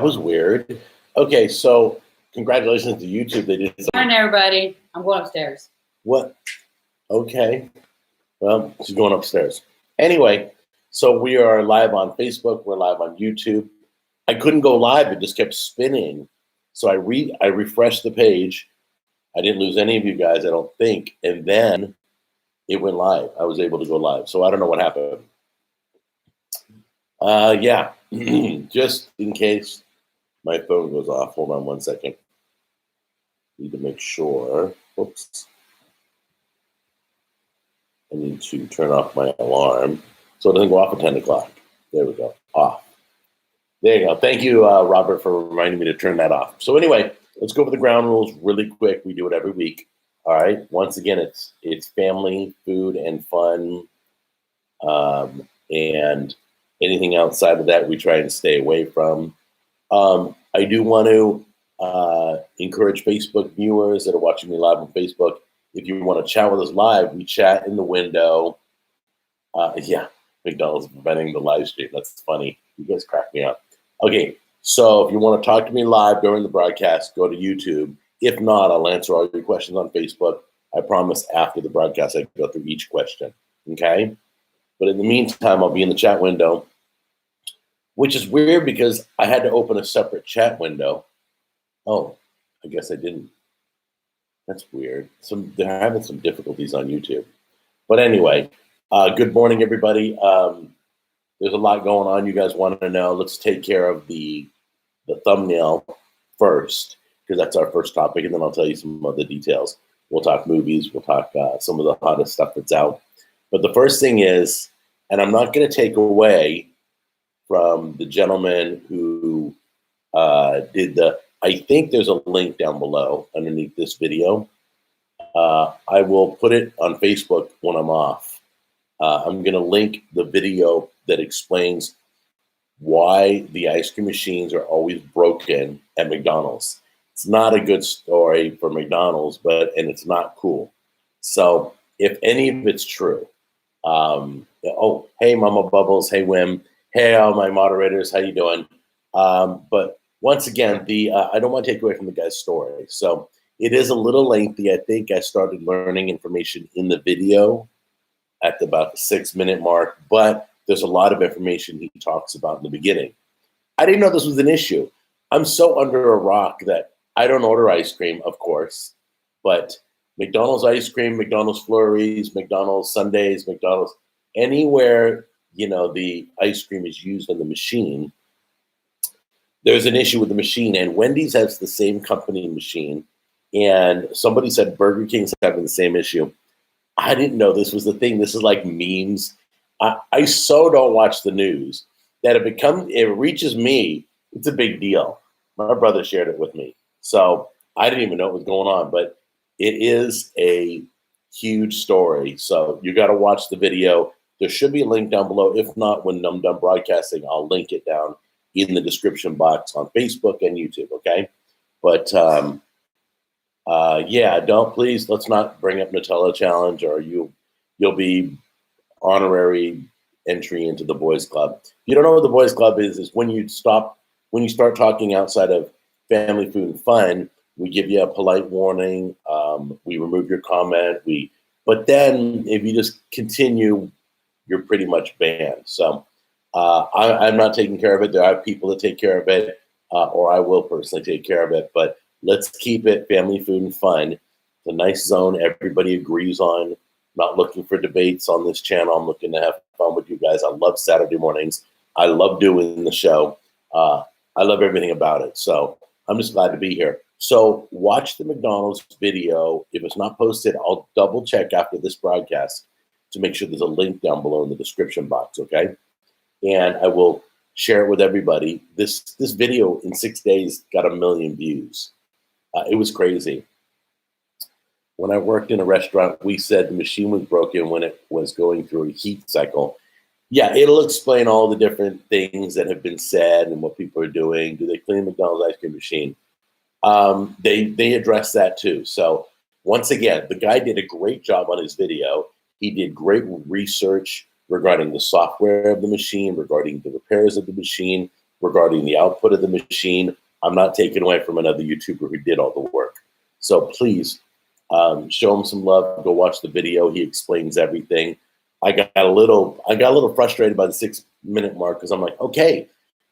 was weird. Okay, so congratulations to YouTube. They did Good morning, everybody. I'm going upstairs. What? Okay. Well, she's going upstairs. Anyway, so we are live on Facebook. We're live on YouTube. I couldn't go live. It just kept spinning. So I refreshed the page. I didn't lose any of you guys, I don't think. And then it went live. I was able to go live. So I don't know what happened. Yeah, just in case my phone goes off. Hold on 1 second. Need to make sure. Oops. I need to turn off my alarm so it doesn't go off at 10 o'clock. There we go. Off. There you go. Thank you, Robert, for reminding me to turn that off. So anyway, let's go over the ground rules really quick. We do it every week. All right. Once again, it's family, food, and fun. And anything outside of that, we try and stay away from. I do want to encourage Facebook viewers that are watching me live on Facebook. If you want to chat with us live, we chat in the window. Yeah, McDonald's preventing the live stream. That's funny. You guys crack me up. Okay, so if you want to talk to me live during the broadcast, go to YouTube. If not, I'll answer all your questions on Facebook. I promise after the broadcast, I go through each question, okay? But in the meantime, I'll be in the chat window, which is weird because I had to open a separate chat window. Oh, I guess I didn't. That's weird. They're having some difficulties on YouTube. But anyway, good morning, everybody. There's a lot going on you guys want to know. Let's take care of the thumbnail first, because that's our first topic, and then I'll tell you some other details. We'll talk movies. We'll talk some of the hottest stuff that's out. But the first thing is, and I'm not going to take away from the gentleman who did I think there's a link down below underneath this video. I will put it on Facebook when I'm off. I'm going to link the video that explains why the ice cream machines are always broken at McDonald's. It's not a good story for McDonald's, and it's not cool. So if any of it's true, oh, hey, Mama Bubbles, hey, Wim, hey, all my moderators, how you doing? But once again, I don't want to take away from the guy's story. So it is a little lengthy. I think I started learning information in the video at about the 6-minute mark, but there's a lot of information he talks about in the beginning. I didn't know this was an issue. I'm so under a rock that I don't order ice cream, of course, but McDonald's ice cream, McDonald's flurries, McDonald's sundaes, McDonald's, anywhere, the ice cream is used in the machine, there's an issue with the machine. And Wendy's has the same company machine. And somebody said Burger King's having the same issue. I didn't know this was the thing. This is like memes. I so don't watch the news that if it reaches me, it's a big deal. My brother shared it with me. So I didn't even know what was going on, but it is a huge story. So you got to watch the video. There should be a link down below. If not, when I'm done broadcasting, I'll link it down in the description box on Facebook and YouTube, okay? But yeah, let's not bring up Nutella Challenge, or you'll be honorary entry into the Boys Club. If you don't know what the Boys Club is when you start talking outside of family, food, and fun, we give you a polite warning. We remove your comment. But then if you just continue, you're pretty much banned. So I'm not taking care of it. There are people that take care of it, or I will personally take care of it. But let's keep it family, food, and fun. It's a nice zone everybody agrees on. Not looking for debates on this channel. I'm looking to have fun with you guys. I love Saturday mornings. I love doing the show. I love everything about it. So I'm just glad to be here. So watch the McDonald's video. If it's not posted, I'll double check after this broadcast to make sure there's a link down below in the description box, okay? And I will share it with everybody. This video in 6 days got 1 million views. It was crazy. When I worked in a restaurant, we said the machine was broken when it was going through a heat cycle. Yeah, it'll explain all the different things that have been said and what people are doing. Do they clean McDonald's ice cream machine? They address that too. So once again, the guy did a great job on his video. He did great research regarding the software of the machine, regarding the repairs of the machine, regarding the output of the machine. I'm not taking away from another YouTuber who did all the work. So please show him some love. Go watch the video. He explains everything. I got a little frustrated by the 6-minute mark because I'm like, okay,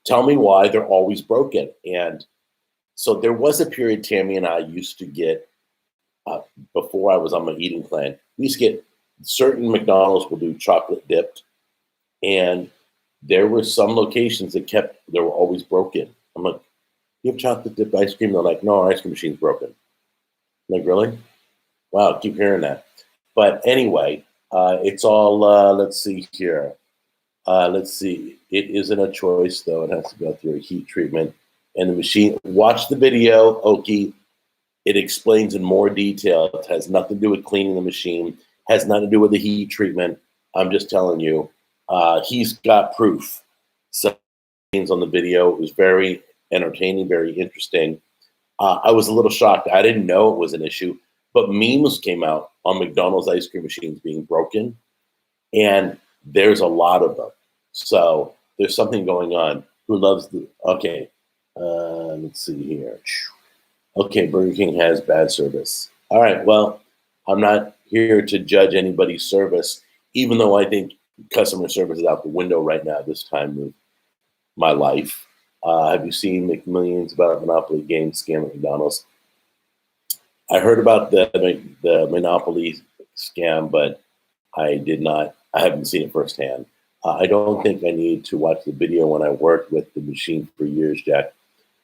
tell me why they're always broken. And so there was a period Tammy and I used to get, before I was on my eating plan, we used to get certain McDonald's will do chocolate dipped. And there were some locations that they were always broken. I'm like, you have chocolate dipped ice cream? They're like, no, our ice cream machine's broken. I'm like, really? Wow, I keep hearing that. But anyway, it's all, let's see here. Let's see. It isn't a choice, though. It has to go through a heat treatment. And the machine, watch the video, Oki. It explains in more detail. It has nothing to do with cleaning the machine. Has nothing to do with the heat treatment. I'm just telling you. He's got proof. So on the video, it was very entertaining, very interesting. I was a little shocked. I didn't know it was an issue, but memes came out on McDonald's ice cream machines being broken, and there's a lot of them. So there's something going on. Who loves the? Okay, let's see here. Okay, Burger King has bad service. All right, well, I'm not here to judge anybody's service, even though I think customer service is out the window right now, this time of my life. Have you seen McMillions about Monopoly game scam at McDonald's? I heard about the Monopoly scam, but I haven't seen it firsthand. I don't think I need to watch the video when I worked with the machine for years, Jack.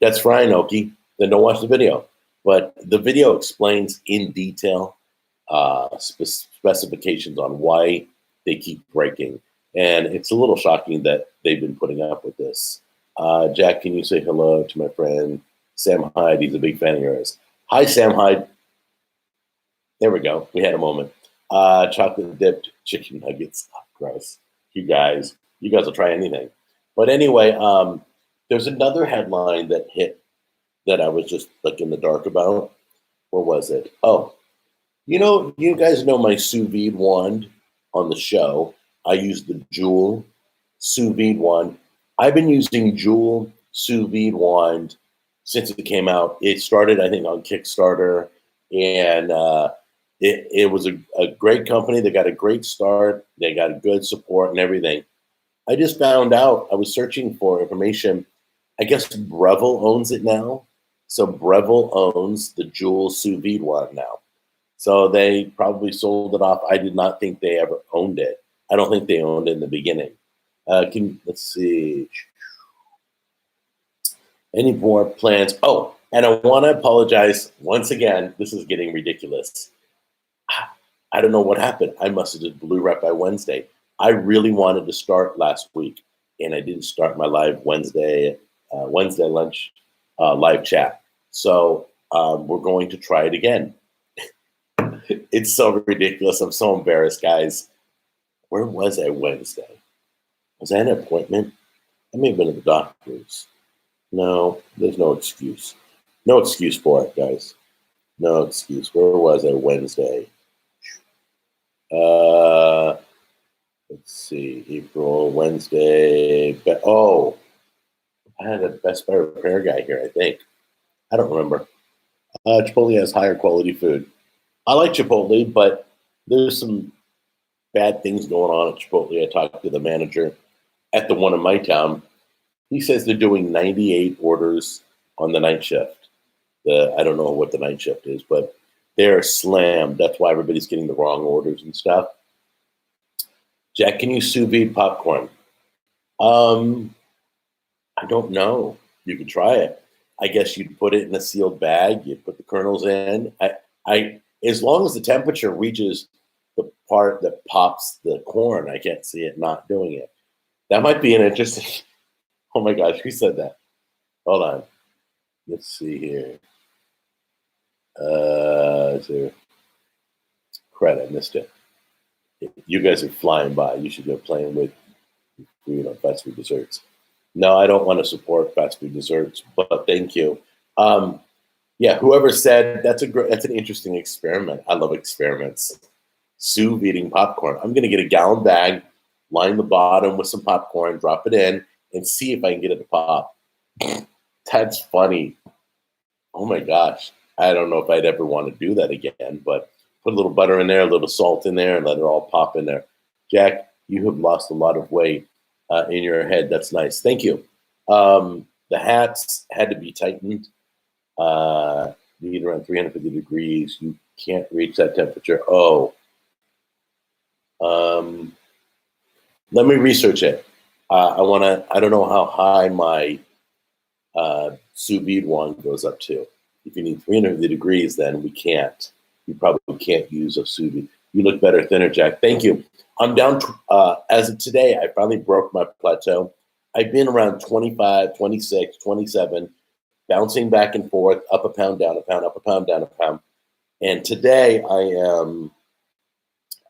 That's fine, Oki. Then don't watch the video. But the video explains in detail specifications on why they keep breaking. And it's a little shocking that they've been putting up with this. Jack, can you say hello to my friend Sam Hyde? He's a big fan of yours. Hi, Sam Hyde. There we go. We had a moment. Chocolate dipped chicken nuggets. Oh, gross. You guys will try anything. But anyway, there's another headline that hit that I was just like in the dark about. What was it? Oh, you guys know my sous vide wand on the show. I use the Joule sous vide wand. I've been using Joule sous vide wand since it came out. It started, I think, on Kickstarter, and it was a great company. They got a great start. They got a good support and everything. I just found out, I was searching for information. I guess Breville owns it now. So Breville owns the Joule sous vide wand now. So they probably sold it off. I did not think they ever owned it. I don't think they owned it in the beginning. Let's see. Any more plans? Oh, and I want to apologize once again. This is getting ridiculous. I don't know what happened. I must have just blew right by Wednesday. I really wanted to start last week, and I didn't start my live Wednesday lunch live chat. So we're going to try it again. It's so ridiculous. I'm so embarrassed, guys. Where was I Wednesday? Was I an appointment? I may have been at the doctor's. No, there's no excuse. No excuse for it, guys. No excuse. Where was I Wednesday? Let's see. April, Wednesday. I had a Best Buy repair guy here, I think. I don't remember. Chipotle has higher quality food. I like Chipotle, but there's some bad things going on at Chipotle. I talked to the manager at the one in my town. He says they're doing 98 orders on the night shift. I don't know what the night shift is, but they're slammed. That's why everybody's getting the wrong orders and stuff. Jack, can you sous vide popcorn? I don't know. You could try it. I guess you'd put it in a sealed bag. You'd put the kernels in. As long as the temperature reaches the part that pops the corn, I can't see it not doing it. That might be an interesting. Oh my gosh, who said that? Hold on. Let's see here. Crud, I missed it. You guys are flying by. You should go playing with fast food desserts. No, I don't want to support fast food desserts, but thank you. Yeah, whoever said that's an interesting experiment. I love experiments. Sous videing popcorn. I'm gonna get a gallon bag, line the bottom with some popcorn, drop it in, and see if I can get it to pop. That's funny. Oh my gosh. I don't know if I'd ever want to do that again, but put a little butter in there, a little salt in there, and let it all pop in there. Jack, you have lost a lot of weight in your head. That's nice. Thank you. The hats had to be tightened. Need around 350 degrees. You can't reach that temperature. Oh. Let me research it. I don't know how high my sous vide one goes up to. If you need 350 degrees, then we can't. You probably can't use a sous vide. You look better, thinner, Jack. Thank you. I'm down, as of today, I finally broke my plateau. I've been around 25, 26, 27, bouncing back and forth, up a pound, down a pound, up a pound, down a pound. And today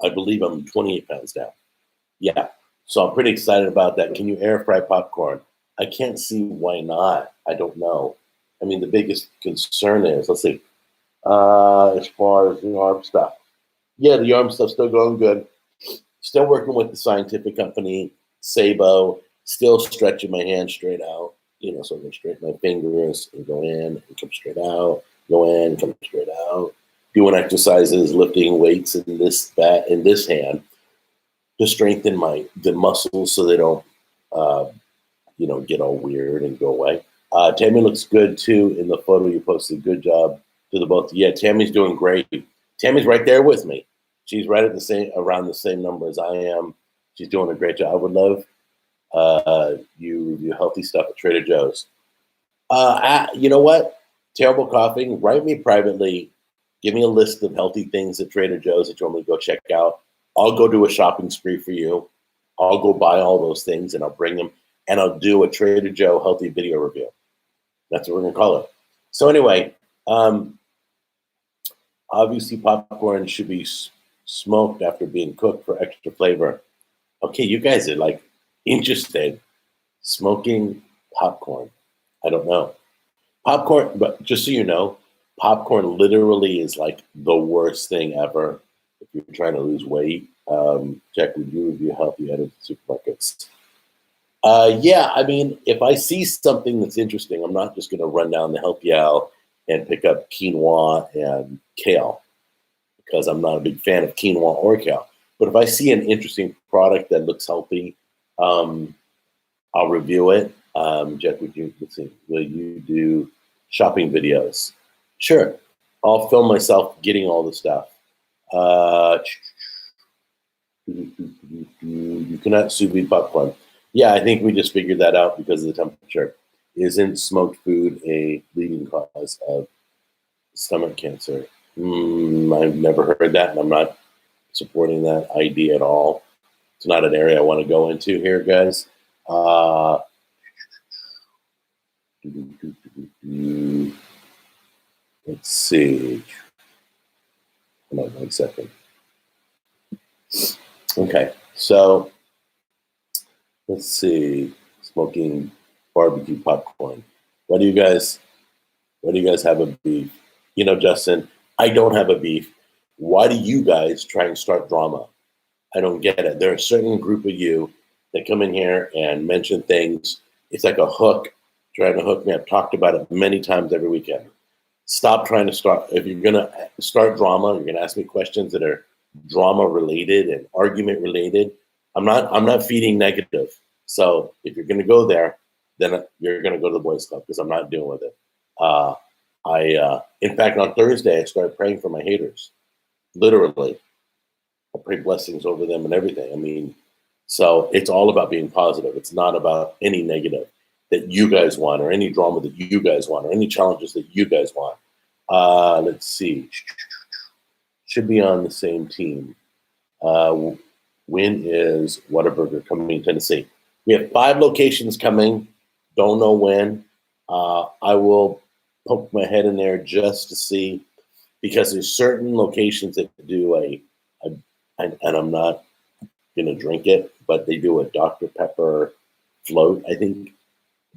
I believe I'm 28 pounds down. Yeah. So I'm pretty excited about that. Can you air fry popcorn? I can't see why not. I don't know. I mean, the biggest concern is, let's see, as far as the arm stuff. Yeah, the arm stuff's still going good. Still working with the scientific company, Sabo, still stretching my hand straight out, so I can straighten my fingers and go in and come straight out, go in, come straight out. Doing exercises, lifting weights in this hand to strengthen the muscles so they don't, get all weird and go away. Tammy looks good too in the photo you posted. Good job to the both. Yeah, Tammy's doing great. Tammy's right there with me. She's right at around the same number as I am. She's doing a great job. I would love you review healthy stuff at Trader Joe's. You know what? Terrible coughing. Write me privately. Give me a list of healthy things at Trader Joe's that you want me to go check out. I'll go do a shopping spree for you. I'll go buy all those things and I'll bring them and I'll do a Trader Joe healthy video review. That's what we're going to call it. So anyway, obviously popcorn should be smoked after being cooked for extra flavor. Okay, you guys are like interested. Smoking popcorn. I don't know. Popcorn, but just so you know, popcorn literally is like the worst thing ever if you're trying to lose weight. Jack, would you review healthy items at supermarkets? Yeah, I mean, if I see something that's interesting, I'm not just going to run down the healthy aisle and pick up quinoa and kale because I'm not a big fan of quinoa or kale. But if I see an interesting product that looks healthy, I'll review it. Jack, will you do shopping videos? Sure. I'll film myself getting all the stuff. You cannot sous vide popcorn. Yeah, I think we just figured that out because of the temperature. Isn't smoked food a leading cause of stomach cancer? I've never heard that, and I'm not supporting that idea at all. It's not an area I want to go into here, guys. Let's see. Hold on 1 second. Okay, so let's see. Smoking barbecue popcorn. Why do you guys have a beef? Justin, I don't have a beef. Why do you guys try and start drama? I don't get it. There are a certain group of you that come in here and mention things. It's like a hook, trying to hook me. I've talked about it many times every weekend. Stop trying to start. If you're going to start drama, you're going to ask me questions that are drama related and argument related. I'm not feeding negative. So if you're going to go there, then you're going to go to the boys club because I'm not dealing with it. In fact, on Thursday, I started praying for my haters. Literally. I pray blessings over them and everything. I mean, so it's all about being positive. It's not about any negative that you guys want or any drama that you guys want or any challenges that you guys want. Let's see. Should be on the same team. When is Whataburger coming to Tennessee? We have 5 locations coming. Don't know when. I will poke my head in there just to see because there's certain locations that do and I'm not going to drink it, but they do a Dr. Pepper float, I think,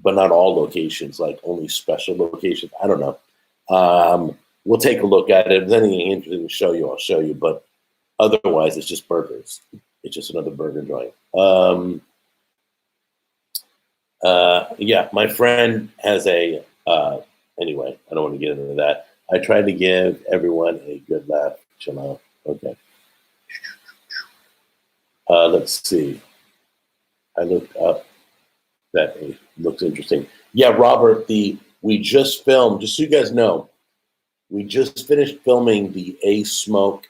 but not all locations, like only special locations. I don't know. We'll take a look at it. If there's anything interesting to show you, I'll show you, but otherwise it's just burgers. It's just another burger joint. Yeah, my friend has a, anyway, I don't want to get into that. I tried to give everyone a good laugh. Chill out. Okay. Let's see. I looked up that. It looks interesting. Yeah, Robert, we just filmed, just so you guys know, we just finished filming the A-Smoke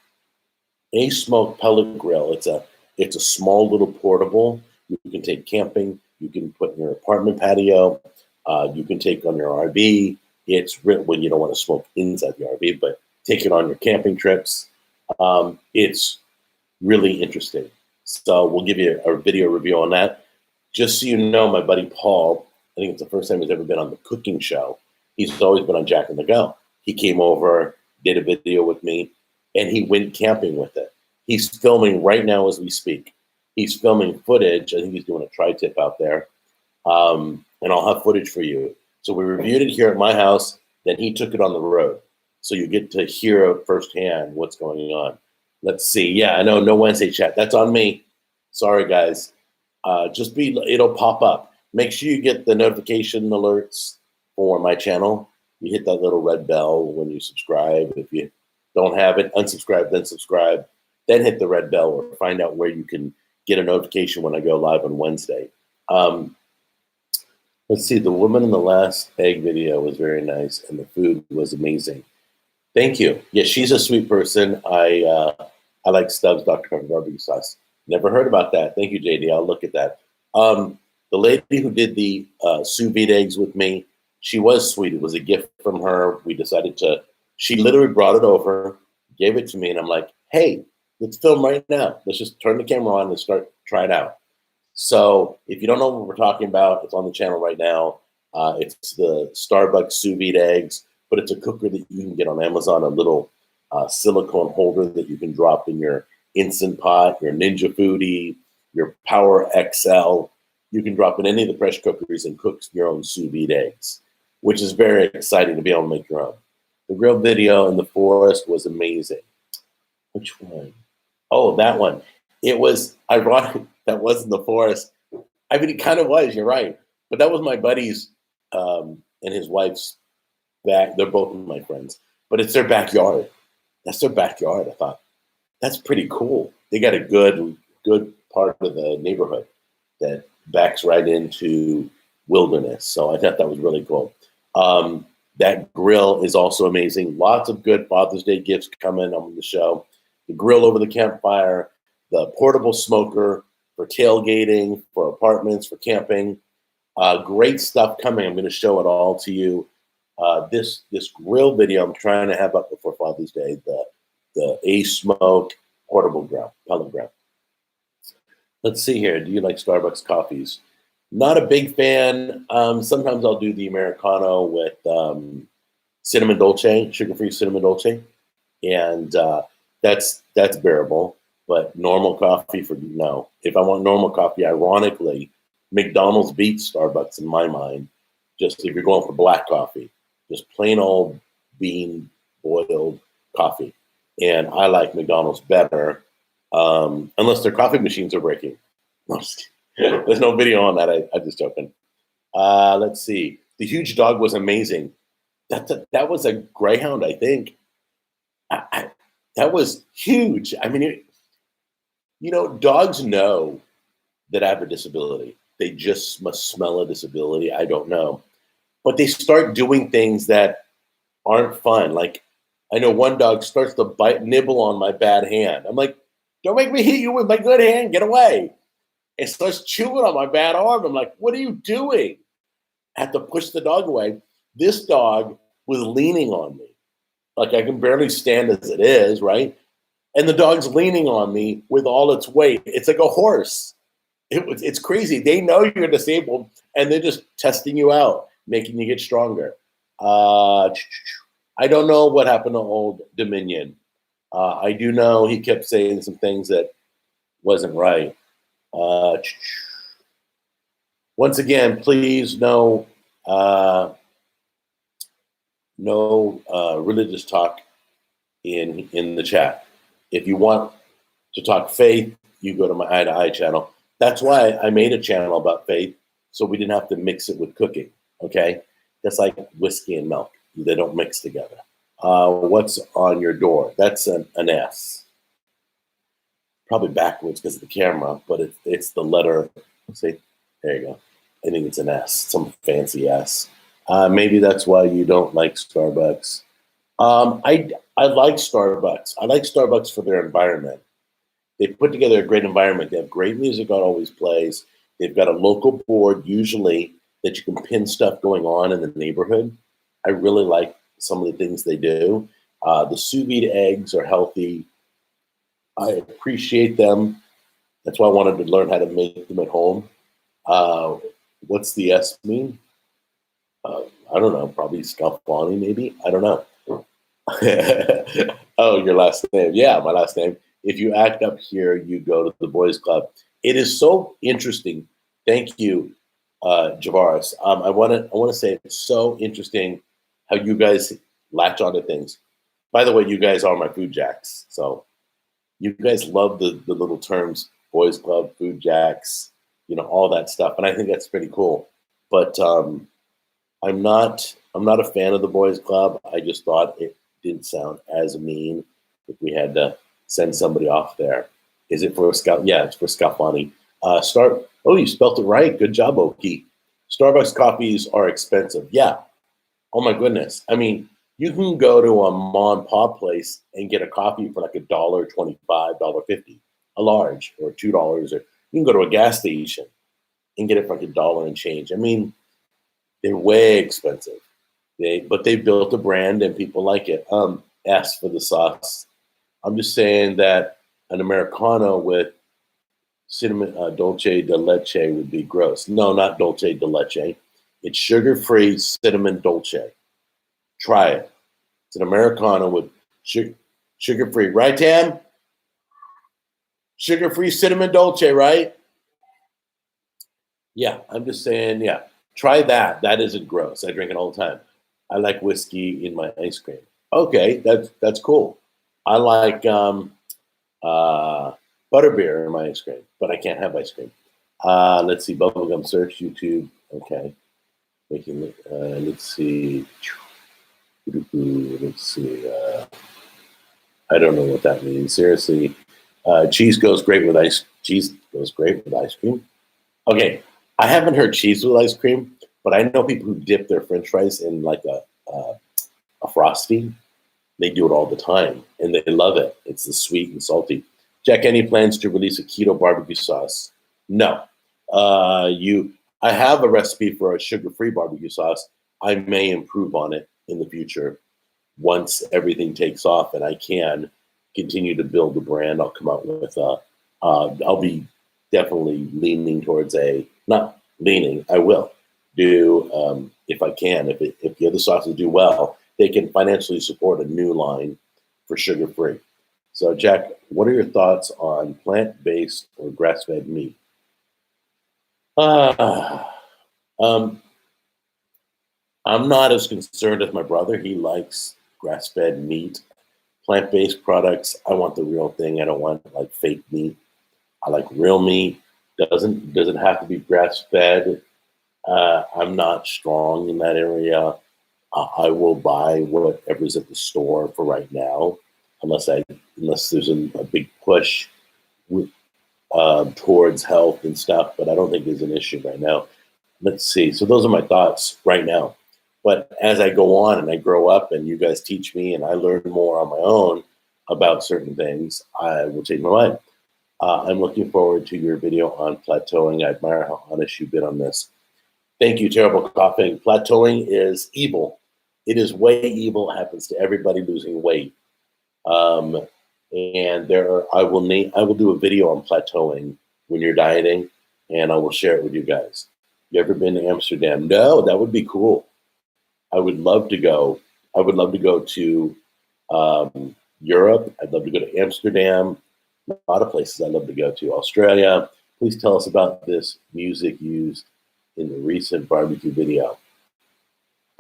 pellet grill. It's a small little portable. You can take camping. You can put in your apartment patio. You can take on your RV. It's when you don't want to smoke inside the RV, but take it on your camping trips. It's really interesting. So we'll give you a video review on that. Just so you know, my buddy Paul, I think it's the first time he's ever been on the cooking show. He's always been on Jack and the Go. He came over, did a video with me, and he went camping with it. He's filming right now as we speak. He's filming footage. I think he's doing a tri-tip out there. And I'll have footage for you. So we reviewed it here at my house. Then he took it on the road. So you get to hear firsthand what's going on. Let's see. Yeah, I know. No Wednesday chat. That's on me. Sorry, guys. It'll pop up. Make sure you get the notification alerts for my channel. You hit that little red bell when you subscribe. If you don't have it, unsubscribe, then subscribe. Then hit the red bell or find out where you can get a notification when I go live on Wednesday. Let's see. The woman in the last egg video was very nice, and the food was amazing. Thank you. Yeah, she's a sweet person. I like Stubbs Dr. Pepper barbecue sauce. Never heard about that. Thank you, JD. I'll look at that. The lady who did the sous vide eggs with me, she was sweet. It was a gift from her. We decided she literally brought it over, gave it to me, and I'm like, hey, let's film right now. Let's just turn the camera on and try it out. So if you don't know what we're talking about, it's on the channel right now. It's the Starbucks sous vide eggs, but it's a cooker that you can get on Amazon, a little silicone holder that you can drop in your Instant Pot, your Ninja Foodie, your Power XL. You can drop in any of the pressure cookers and cook your own sous vide eggs, which is very exciting to be able to make your own. The grill video in the forest was amazing. Which one? Oh, that one. It was ironic that wasn't the forest. I mean, it kind of was, you're right. But that was my buddy's and his wife's back. They're both my friends, but it's their backyard. That's their backyard. I thought, that's pretty cool. They got a good part of the neighborhood that backs right into wilderness. So I thought that was really cool. That grill is also amazing. Lots of good Father's Day gifts coming on the show. The grill over the campfire, the portable smoker for tailgating, for apartments, for camping. Great stuff coming. I'm going to show it all to you. This grill video I'm trying to have up before Father's Day, the A-Smoke portable grill, pellet grill. Let's see here. Do you like Starbucks coffees? Not a big fan. Sometimes I'll do the Americano with cinnamon dolce, sugar-free cinnamon dolce, and that's bearable. But normal coffee no. If I want normal coffee, ironically, McDonald's beats Starbucks in my mind. Just if you're going for black coffee, just plain old bean boiled coffee, and I like McDonald's better, unless their coffee machines are breaking. There's no video on that. I'm just joking. Let's see. The huge dog was amazing. That was a Greyhound, I think. That was huge. I mean, dogs know that I have a disability. They just must smell a disability. I don't know. But they start doing things that aren't fun. Like, I know one dog starts to nibble on my bad hand. I'm like, don't make me hit you with my good hand. Get away. It starts chewing on my bad arm. I'm like, what are you doing? I have to push the dog away. This dog was leaning on me. Like, I can barely stand as it is, right? And the dog's leaning on me with all its weight. It's like a horse. It's crazy. They know you're disabled, and they're just testing you out, making you get stronger. I don't know what happened to old Dominion. I do know he kept saying some things that wasn't right. Once again, please, no religious talk in the chat. If you want to talk faith, you go to my Eye to Eye channel. That's why I made a channel about faith, so we didn't have to mix it with cooking. Okay, that's like whiskey and milk; they don't mix together. What's on your door? That's an S. Probably backwards because of the camera, but it's the letter. See, there you go. I think it's an S, some fancy S. Maybe that's why you don't like Starbucks. I like Starbucks. I like Starbucks for their environment. They put together a great environment. They have great music on always plays. They've got a local board usually that you can pin stuff going on in the neighborhood. I really like some of the things they do. The Sous Vide eggs are healthy. I appreciate them. That's why I wanted to learn how to make them at home. What's the S mean? I don't know. Probably Scalfani, maybe. I don't know. Oh, your last name. Yeah, my last name. If you act up here, you go to the boys' club. It is so interesting. Thank you, Javaris. I want to say it's so interesting how you guys latch onto things. By the way, you guys are my food jacks. So you guys love the little terms, boys' club, food jacks, all that stuff, and I think that's pretty cool. But I'm not a fan of the boys' club. I just thought it didn't sound as mean if we had to send somebody off there. Is it for Scout? Yeah, it's for Scalfani. Oh, you spelt it right. Good job, Oki. Starbucks coffees are expensive. Yeah. Oh my goodness. I mean, you can go to a mom and pop place and get a coffee for like $1.25, $1.50, a large, or $2, or you can go to a gas station and get it for like $1 and change. I mean, they're way expensive. But they built a brand and people like it. S for the sauce. I'm just saying that an Americano with cinnamon dulce de leche would be gross. No, not dulce de leche. It's sugar-free cinnamon dolce. Try it. It's an Americano with sugar-free. Right, Tam? Sugar-free cinnamon dolce, right? Yeah, I'm just saying, yeah. Try that. That isn't gross. I drink it all the time. I like whiskey in my ice cream. Okay, that's cool. I like butterbeer in my ice cream, but I can't have ice cream. Let's see, bubblegum search, YouTube. Okay. Let's see. Let's see. I don't know what that means. Seriously. Cheese goes great with ice. Cheese goes great with ice cream. Okay. I haven't heard cheese with ice cream, but I know people who dip their French fries in like a Frosty. They do it all the time, and they love it. It's the sweet and salty. Jack, any plans to release a keto barbecue sauce? No. I have a recipe for a sugar-free barbecue sauce. I may improve on it in the future once everything takes off, and I can continue to build the brand. I'll come out with I'll be definitely leaning towards not leaning. I will do if I can. If the other sauces do well, they can financially support a new line for sugar-free. So, Jack, what are your thoughts on plant-based or grass-fed meat? I'm not as concerned as my brother. He likes grass-fed meat. Plant-based products, I want the real thing. I don't want like fake meat. I like real meat. Doesn't have to be grass-fed. I'm not strong in that area. I will buy whatever's at the store for right now, unless there's a big push towards health and stuff. But I don't think there's an issue right now. Let's see. So those are my thoughts right now. But as I go on and I grow up, and you guys teach me, and I learn more on my own about certain things, I will change my mind. I'm looking forward to your video on plateauing. I admire how honest you've been on this. Thank you, Terrible Coughing. Plateauing is evil. It is way evil. It happens to everybody losing weight. And I will do a video on plateauing when you're dieting, and I will share it with you guys. You ever been to Amsterdam? No, that would be cool. I would love to go. I would love to go to Europe. I'd love to go to Amsterdam. A lot of places I'd love to go to. Australia. Please tell us about this music used in the recent barbecue video.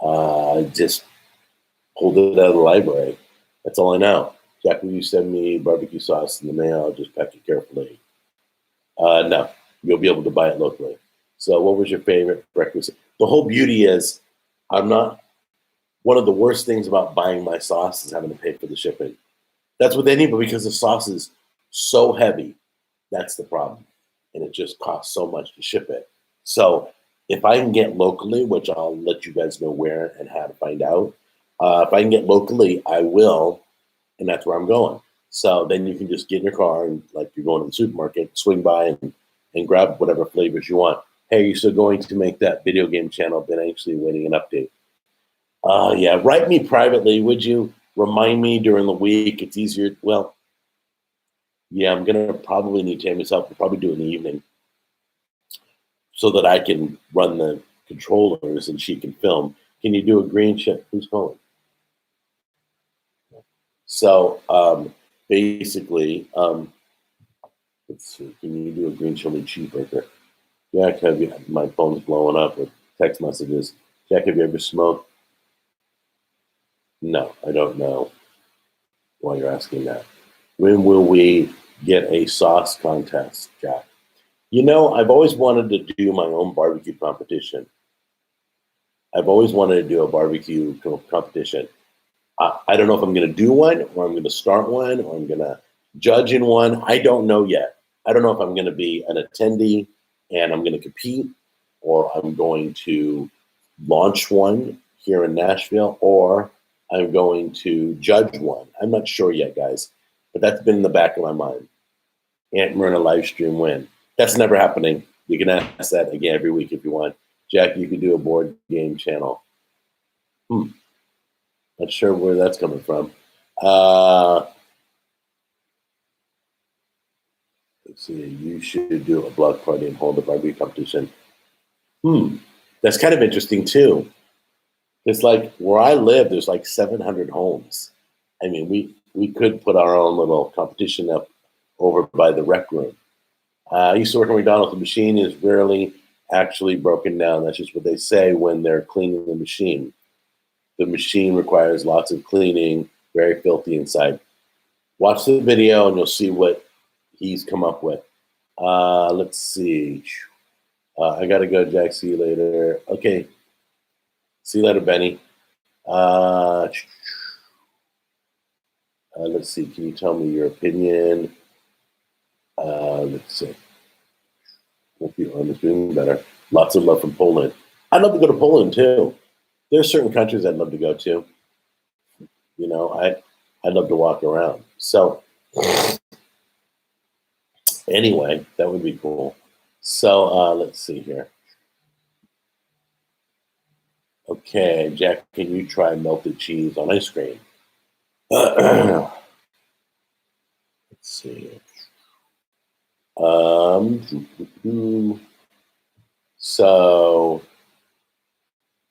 I just pulled it out of the library. That's all I know. Jack, will you send me barbecue sauce in the mail? I'll just pack it carefully. No, you'll be able to buy it locally. So what was your favorite breakfast? The whole beauty is I'm not, one of the worst things about buying my sauce is having to pay for the shipping. That's with anybody because the sauce is so heavy. That's the problem. And it just costs so much to ship it. So if I can get locally, which I'll let you guys know where and how to find out, if I can get locally, I will, and that's where I'm going. So then you can just get in your car and like you're going to the supermarket, swing by and grab whatever flavors you want. Hey, you're still going to make that video game channel, been anxiously waiting an update. Yeah, write me privately, would you? Remind me during the week. It's easier. Well, yeah, I'm going to probably need Tammy's help. We'll probably do it in the evening so that I can run the controllers and she can film. Can you do a green chip? Who's calling? So basically, let's see. Can you do a green chili cheeseburger? Jack, have you? My phone's blowing up with text messages. Jack, have you ever smoked? No, I don't know why you're asking that. When will we get a sauce contest, Jack? You know, I've always wanted to do my own barbecue competition. I've always wanted to do a barbecue competition. I don't know if I'm going to do one or I'm going to start one or I'm going to judge in one. I don't know yet. I don't know if I'm going to be an attendee and I'm going to compete or I'm going to launch one here in Nashville or I'm going to judge one. I'm not sure yet, guys, but that's been in the back of my mind. Aunt Myrna live stream win. That's never happening. You can ask that again every week if you want. Jack, you can do a board game channel. Not sure where that's coming from. Let's see. You should do a block party and hold a barbecue competition. That's kind of interesting too. It's like where I live, there's like 700 homes. I mean, we could put our own little competition up over by the rec room. I used to work at McDonald's. The machine is rarely actually broken down. That's just what they say when they're cleaning the machine. The machine requires lots of cleaning, very filthy inside. Watch the video and you'll see what he's come up with. Let's see. I got to go, Jack. See you later. Okay. See you later, Benny. Let's see. Can you tell me your opinion? Let's see. Hope your arm is doing better. Lots of love from Poland. I'd love to go to Poland too. There's certain countries I'd love to go to. You know, I'd love to walk around. So anyway, that would be cool. So let's see here. Okay, Jack, can you try melted cheese on ice cream? Let's see. So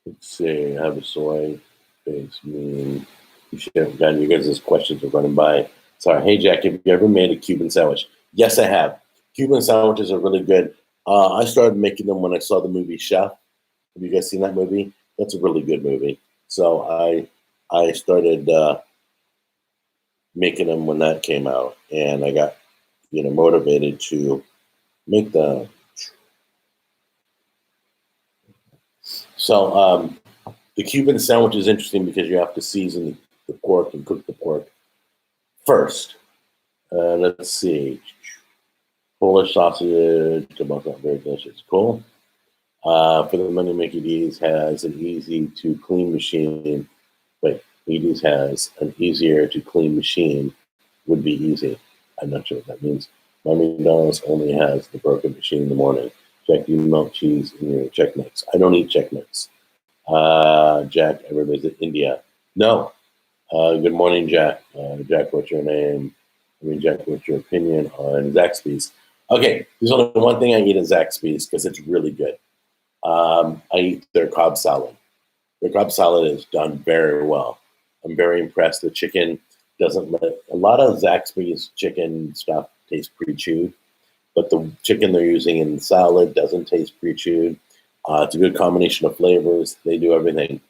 let's see. I have a soy base mean. You should have gotten you guys' questions are running by. Sorry. Hey, Jack, have you ever made a Cuban sandwich? Yes, I have. Cuban sandwiches are really good. I started making them when I saw the movie Chef. Have you guys seen that movie? That's a really good movie. So I started making them when that came out, and I got motivated to make them. So the Cuban sandwich is interesting because you have to season the pork and cook the pork first. Let's see. Polish sausage, tomato, very delicious. Cool. For the money making Edie's has an easy to clean machine. Wait, Edie's has an easier to clean machine would be easy. I'm not sure what that means. My McDonald's only has the broken machine in the morning. Jack, do you melt cheese in your Chex Mix? I don't eat Chex Mix. Jack, ever visit India? No. Good morning, Jack. Jack, what's your name? Jack, what's your opinion on Zaxby's? Okay, there's only one thing I eat at Zaxby's because it's really good. I eat their Cobb salad. Their Cobb salad is done very well. I'm very impressed. The chicken doesn't let a lot of Zaxby's chicken stuff taste pre-chewed, but the chicken they're using in the salad doesn't taste pre-chewed. It's a good combination of flavors. They do everything.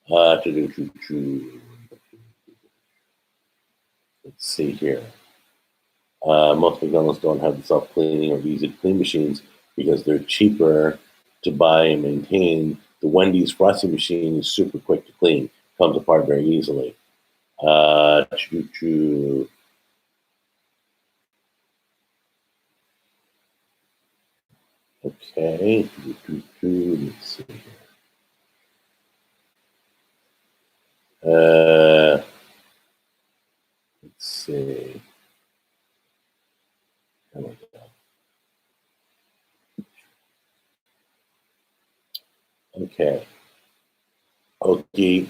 Let's see here. Most McDonald's don't have the self-cleaning or easy to clean machines because they're cheaper to buy and maintain. The Wendy's frosty machine is super quick to clean, comes apart very easily. Choo-choo. Okay. Let's see here. Let's see. Oh my God. Okay. Okie,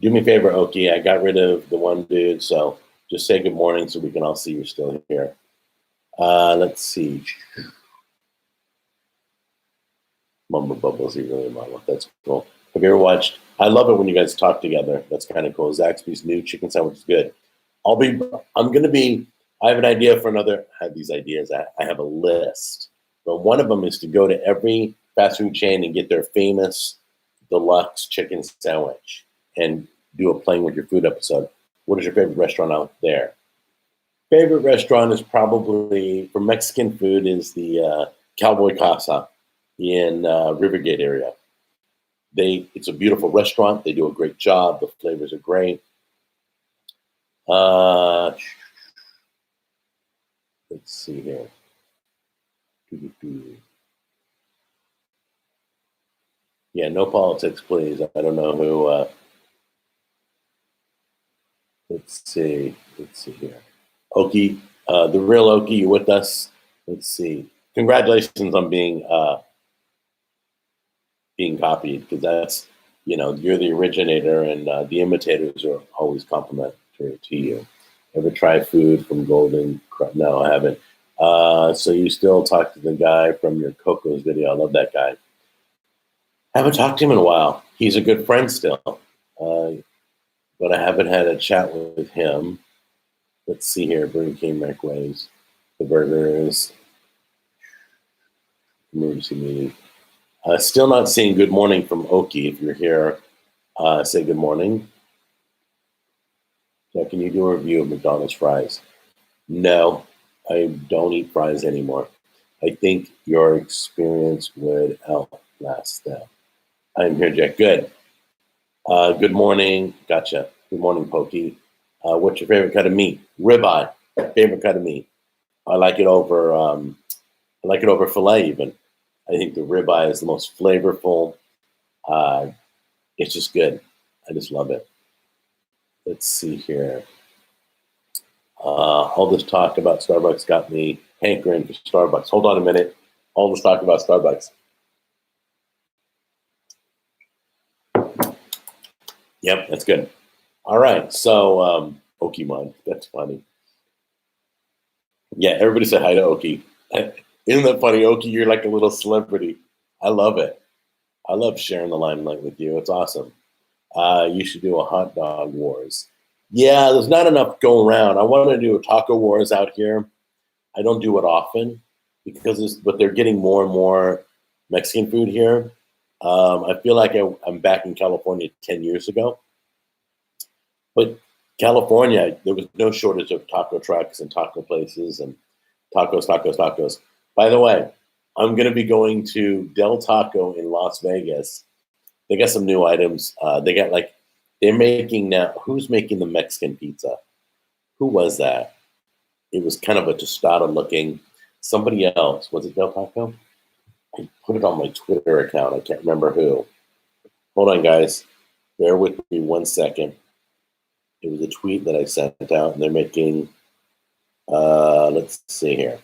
do me a favor, Okie. I got rid of the one dude, so just say good morning so we can all see you're still here. Let's see. Mumble Bubbles, you really mama. That's cool. Have you ever watched? I love it when you guys talk together. That's kind of cool. Zaxby's new chicken sandwich is good. I have an idea for another. I have these ideas. I have a list. But one of them is to go to every fast food chain and get their famous deluxe chicken sandwich and do a playing with your food episode. What is your favorite restaurant out there? Favorite restaurant is probably, for Mexican food, is the Cowboy Casa in Rivergate area. It's a beautiful restaurant. They do a great job. The flavors are great. Let's see here. Yeah, no politics, please. I don't know who. Let's see here. Okie, the real Okie, you with us? Let's see. Congratulations on being copied, because that's, you're the originator, and the imitators are always complimentary to you. Ever try food from Golden? No, I haven't. So you still talk to the guy from your Coco's video. I love that guy. Haven't talked to him in a while. He's a good friend still, but I haven't had a chat with him. Let's see here. Burger King microwaves, the burgers, emergency meeting. Still not seeing good morning from Okie. If you're here, say good morning. So can you do a review of McDonald's fries? No, I don't eat fries anymore. I think your experience would outlast that. I'm here, Jack. Good. Good morning. Gotcha. Good morning, Pokey. What's your favorite cut of meat? Ribeye. Favorite cut of meat. I like it over filet even. I think the ribeye is the most flavorful. It's just good. I just love it. Let's see here. All this talk about Starbucks got me hankering for Starbucks. Hold on a minute. All this talk about Starbucks. Yep, that's good. All right, so Pokemon, that's funny. Yeah, everybody say hi to Okie. Isn't that funny, Okie? You're like a little celebrity. I love it. I love sharing the limelight with you. It's awesome. You should do a hot dog wars. Yeah, there's not enough going around. I want to do a taco wars out here. I don't do it often but they're getting more and more Mexican food here. I feel like I'm back in California 10 years ago. But California, there was no shortage of taco trucks and taco places and tacos. By the way, I'm going to be going to Del Taco in Las Vegas. They got some new items. They're making now. Who's making the Mexican pizza? Who was that? It was kind of a tostada looking. Somebody else. Was it Del Taco? I put it on my Twitter account. I can't remember who. Hold on, guys. Bear with me 1 second. It was a tweet that I sent out, and they're making, let's see here.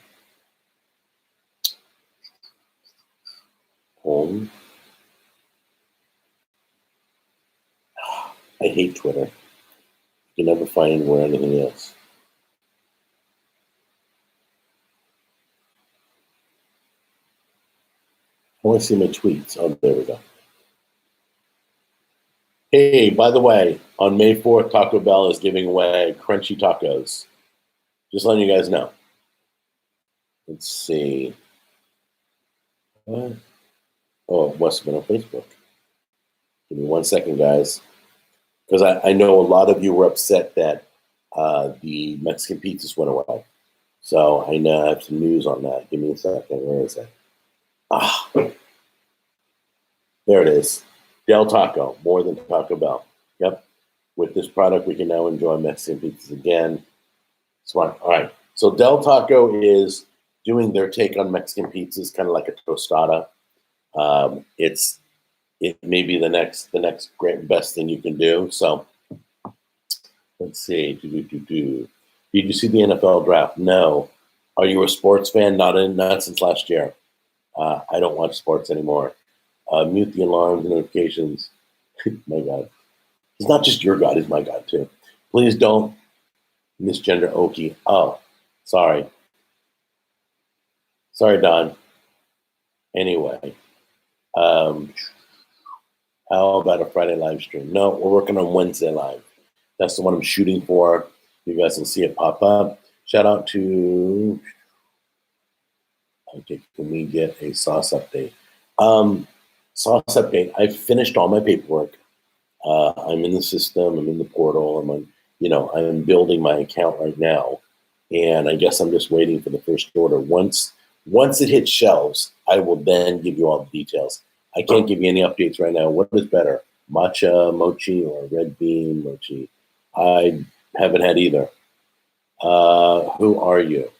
Home. I hate Twitter. You can never find where anything is. I want to see my tweets. Oh, there we go. Hey, by the way, on May 4th, Taco Bell is giving away crunchy tacos. Just letting you guys know. Let's see. Oh, it must have been on Facebook. Give me 1 second, guys. Because I know a lot of you were upset that the Mexican pizzas went away. So I know I have some news on that. Give me a second. Where is it? Ah, there it is. Del Taco, more than Taco Bell. Yep. With this product, we can now enjoy Mexican pizzas again. Smart. All right. So Del Taco is doing their take on Mexican pizzas, kind of like a tostada. It may be the next great best thing you can do. So let's see. Did you see the NFL draft? No. Are you a sports fan? Not since last year. I don't watch sports anymore. Mute the alarms and notifications. My God. He's not just your God, he's my God too. Please don't misgender Okie. Oh, sorry. Sorry, Don. Anyway, how about a Friday live stream? No, we're working on Wednesday live. That's the one I'm shooting for. You guys will see it pop up. Shout out to, okay, can we get a Sauce update? Sauce update, I finished all my paperwork. I'm in the system, I'm in the portal, I'm building my account right now. And I guess I'm just waiting for the first order. Once it hits shelves, I will then give you all the details. I can't give you any updates right now. What is better, matcha mochi or red bean mochi? I haven't had either. Who are you?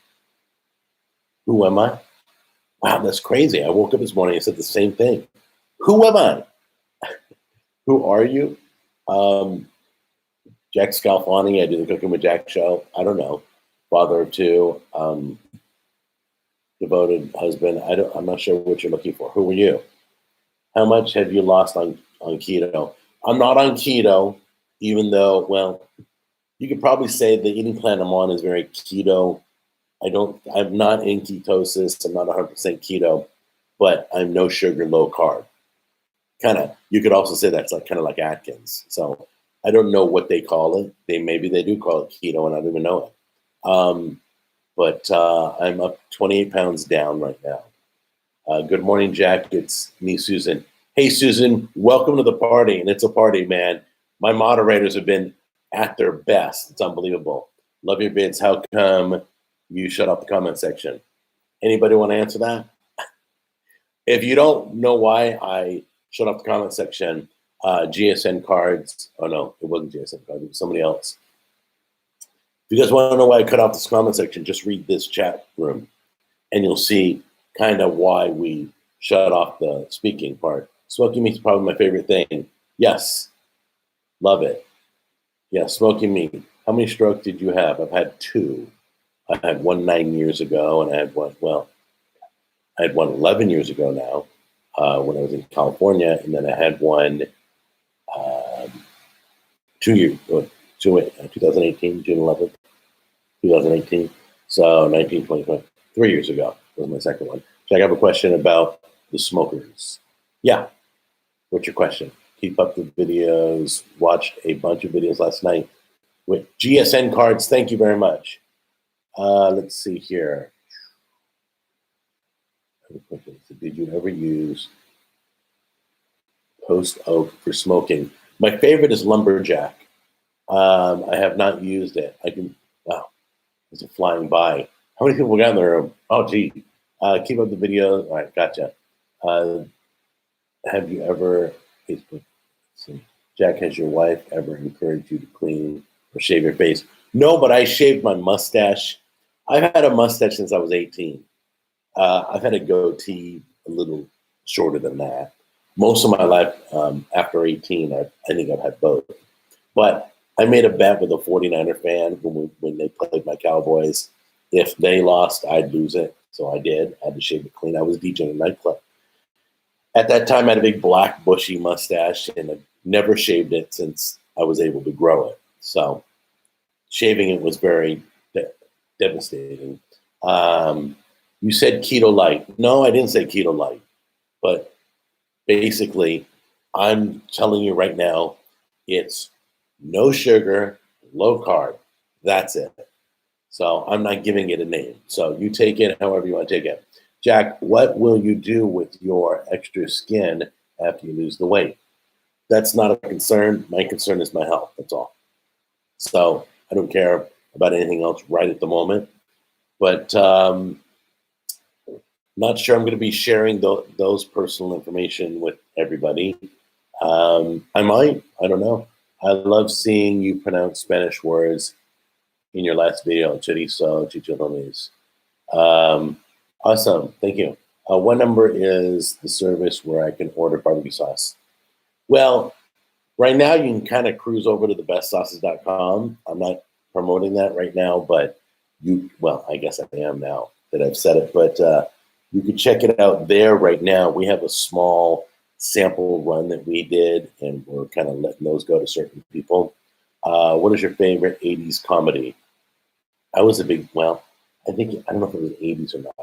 Who am I? Wow, that's crazy. I woke up this morning and said the same thing. Who am I? Who are you? Jack Scalfani, I do the Cooking with Jack show. I don't know. Father of two, devoted husband. I'm not sure what you're looking for. Who are you? How much have you lost on keto? I'm not on keto, even though, well, you could probably say the eating plan I'm on is very keto. I'm not in ketosis. I'm not 100% keto, but I'm no sugar, low carb. You could also say that's kind of like Atkins. So I don't know what they call it. Maybe they do call it keto, and I don't even know it. But I'm up 28 pounds down right now. Good morning, Jack. It's me, Susan. Hey, Susan, welcome to the party. And it's a party, man. My moderators have been at their best. It's unbelievable. Love your bids. How come you shut off the comment section? Anybody want to answer that? If you don't know why I shut off the comment section, GSN cards. Oh, no, it wasn't GSN cards. It was somebody else. If you guys want to know why I cut off this comment section, just read this chat room, and you'll see kind of why we shut off the speaking part. Smoking meat is probably my favorite thing. Yes, love it. Yeah, smoking meat. How many strokes did you have? I've had 2. I had one 9 years ago, and I had one 11 years ago now when I was in California, and then I had one 2018, June 11th, 2018. So 19, 20, 20, 3 years ago was my second one. So I have a question about the smokers. Yeah, what's your question? Keep up the videos. Watched a bunch of videos last night with GSN cards. Thank you very much. Let's see here. Did you ever use Post Oak for smoking? My favorite is Lumberjack. I have not used it. Wow, is it flying by? How many people got in the room? Oh, gee. Keep up the video. All right, gotcha. Have you ever, Facebook, let's see. Jack, has your wife ever encouraged you to clean or shave your face? No, but I shaved my mustache. I've had a mustache since I was 18. I've had a goatee a little shorter than that. Most of my life after 18, I think I've had both. But I made a bet with a 49er fan when they played my Cowboys. If they lost, I'd lose it. So I did. I had to shave it clean. I was DJing a nightclub. At that time, I had a big black bushy mustache, and I never shaved it since I was able to grow it. So shaving it was very devastating. You said keto light. No, I didn't say keto light. But basically, I'm telling you right now, it's no sugar, low carb. That's it. So I'm not giving it a name. So you take it however you want to take it. Jack, what will you do with your extra skin after you lose the weight? That's not a concern. My concern is my health. That's all. So I don't care about anything else right at the moment. But Not sure I'm going to be sharing those personal information with everybody. I might. I don't know. I love seeing you pronounce Spanish words in your last video, chorizo, chicharrones. Um, awesome. Thank you. What number is the service where I can order barbecue sauce? Well, right now you can kind of cruise over to thebestsauces.com. I'm not promoting that right now, but well, I guess I am now that I've said it, but you can check it out there right now. We have a small sample run that we did, and we're kind of letting those go to certain people. What is your favorite 80s comedy? I was a big, well, I don't know if it was 80s or not.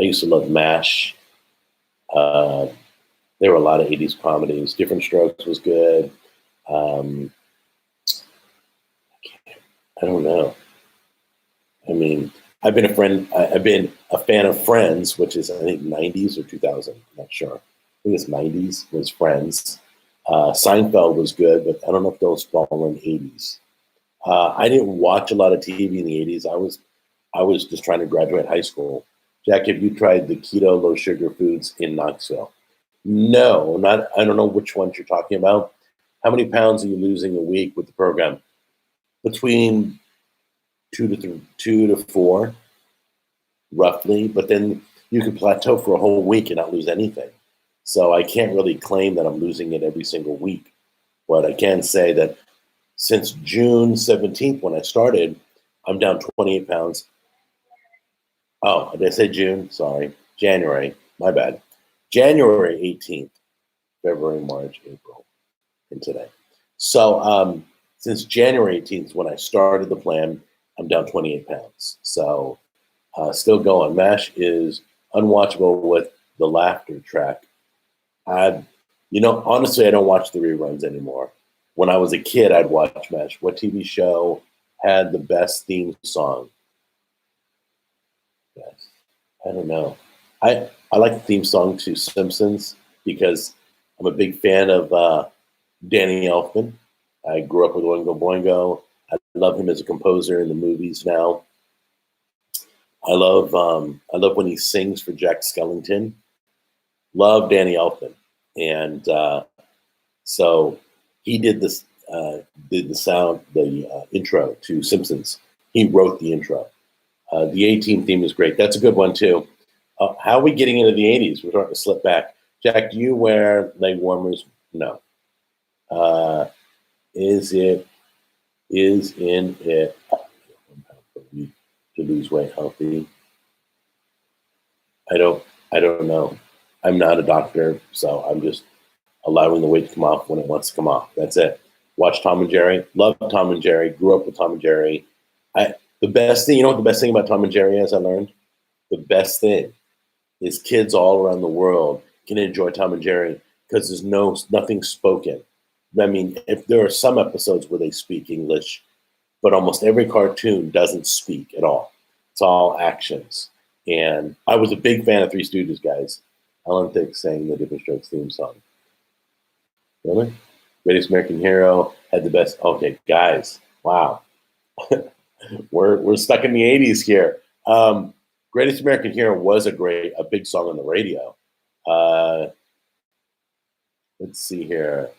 I used to love MASH. There were a lot of 80s comedies. Different Strokes was good. I don't know. I mean, I've been a fan of Friends, which is I think 90s or 2000. I'm not sure. I think it's 90s was Friends. Seinfeld was good, but I don't know if those fall in 80s. I didn't watch a lot of TV in the 80s. I was just trying to graduate high school. Jack, have you tried the keto low sugar foods in Knoxville? No, not. I don't know which ones you're talking about. How many pounds are you losing a week with the program? Between 2 to 4, roughly. But then you can plateau for a whole week and not lose anything. So I can't really claim that I'm losing it every single week. But I can say that since June 17th, when I started, I'm down 28 pounds. Oh, did I say June? Sorry. January. My bad. January 18th, February, March, April, and today. So since January 18th, when I started the plan, I'm down 28 pounds. So still going. MASH is unwatchable with the laughter track. Honestly, I don't watch the reruns anymore. When I was a kid, I'd watch MASH. What TV show had the best theme song? Yes. I don't know. I like the theme song to Simpsons because I'm a big fan of Danny Elfman. I grew up with Oingo Boingo. I love him as a composer in the movies now. I love when he sings for Jack Skellington. Love Danny Elfman, and so he did this the intro to Simpsons. He wrote the intro. The A-Team theme is great. That's a good one too. How are we getting into the 80s? We're starting to slip back. Jack, do you wear leg warmers? No. Is in it to lose weight healthy? I don't know. I'm not a doctor, so I'm just allowing the weight to come off when it wants to come off. That's it. Watch Tom and Jerry. Love Tom and Jerry. Grew up with Tom and Jerry. The best thing, you know what the best thing about Tom and Jerry is, I learned? The best thing is kids all around the world can enjoy Tom and Jerry because there's nothing spoken. I mean, if there are some episodes where they speak English, but almost every cartoon doesn't speak at all. It's all actions. And I was a big fan of Three Stooges, guys. Alan Thicke sang the Different Strokes theme song. Really? Greatest American Hero had the best. Okay, guys, wow. we're stuck in the 80s here. Greatest American Hero was a big song on the radio. Let's see here.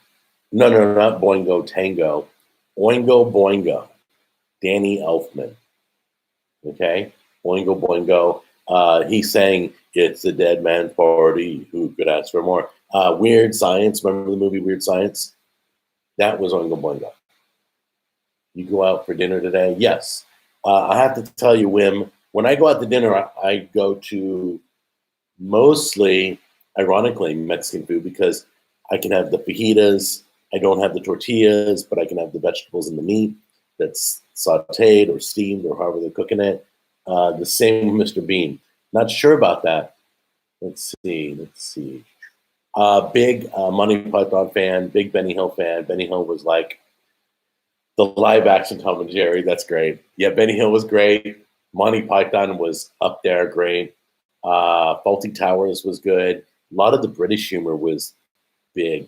No, not Boingo Tango. Oingo Boingo. Danny Elfman. Okay? Oingo Boingo. He sang It's a Dead Man Party. Who could ask for more? Weird Science. Remember the movie Weird Science? That was Oingo Boingo. You go out for dinner today? Yes. I have to tell you, Wim, when I go out to dinner, I go to mostly, ironically, Mexican food because I can have the fajitas. I don't have the tortillas, but I can have the vegetables and the meat that's sauteed or steamed or however they're cooking it. The same with Mr. Bean. Not sure about that. Let's see. Big Monty Python fan, big Benny Hill fan. Benny Hill was like the live action Tom and Jerry. That's great. Yeah, Benny Hill was great. Monty Python was up there, great. Fawlty Towers was good. A lot of the British humor was big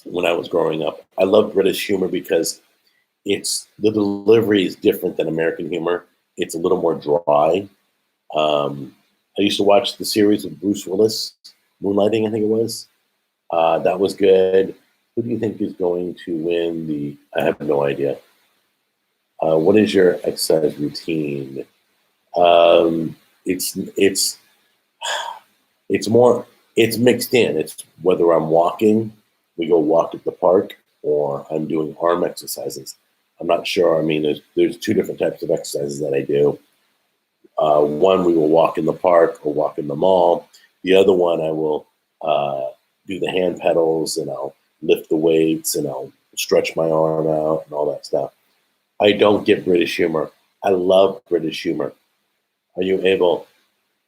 when I was growing up. I love British humor because the delivery is different than American humor. It's a little more dry. I used to watch the series with Bruce Willis, Moonlighting, I think it was. That was good. Who do you think is going to win the? I have no idea. What is your exercise routine? It's mixed in. It's whether I'm walking, we go walk at the park, or I'm doing arm exercises. I'm not sure. I mean, there's two different types of exercises that I do. One, we will walk in the park or walk in the mall. The other one, I will do the hand pedals, and I'll lift the weights, and I'll stretch my arm out and all that stuff. I don't get British humor. I love British humor. Are you able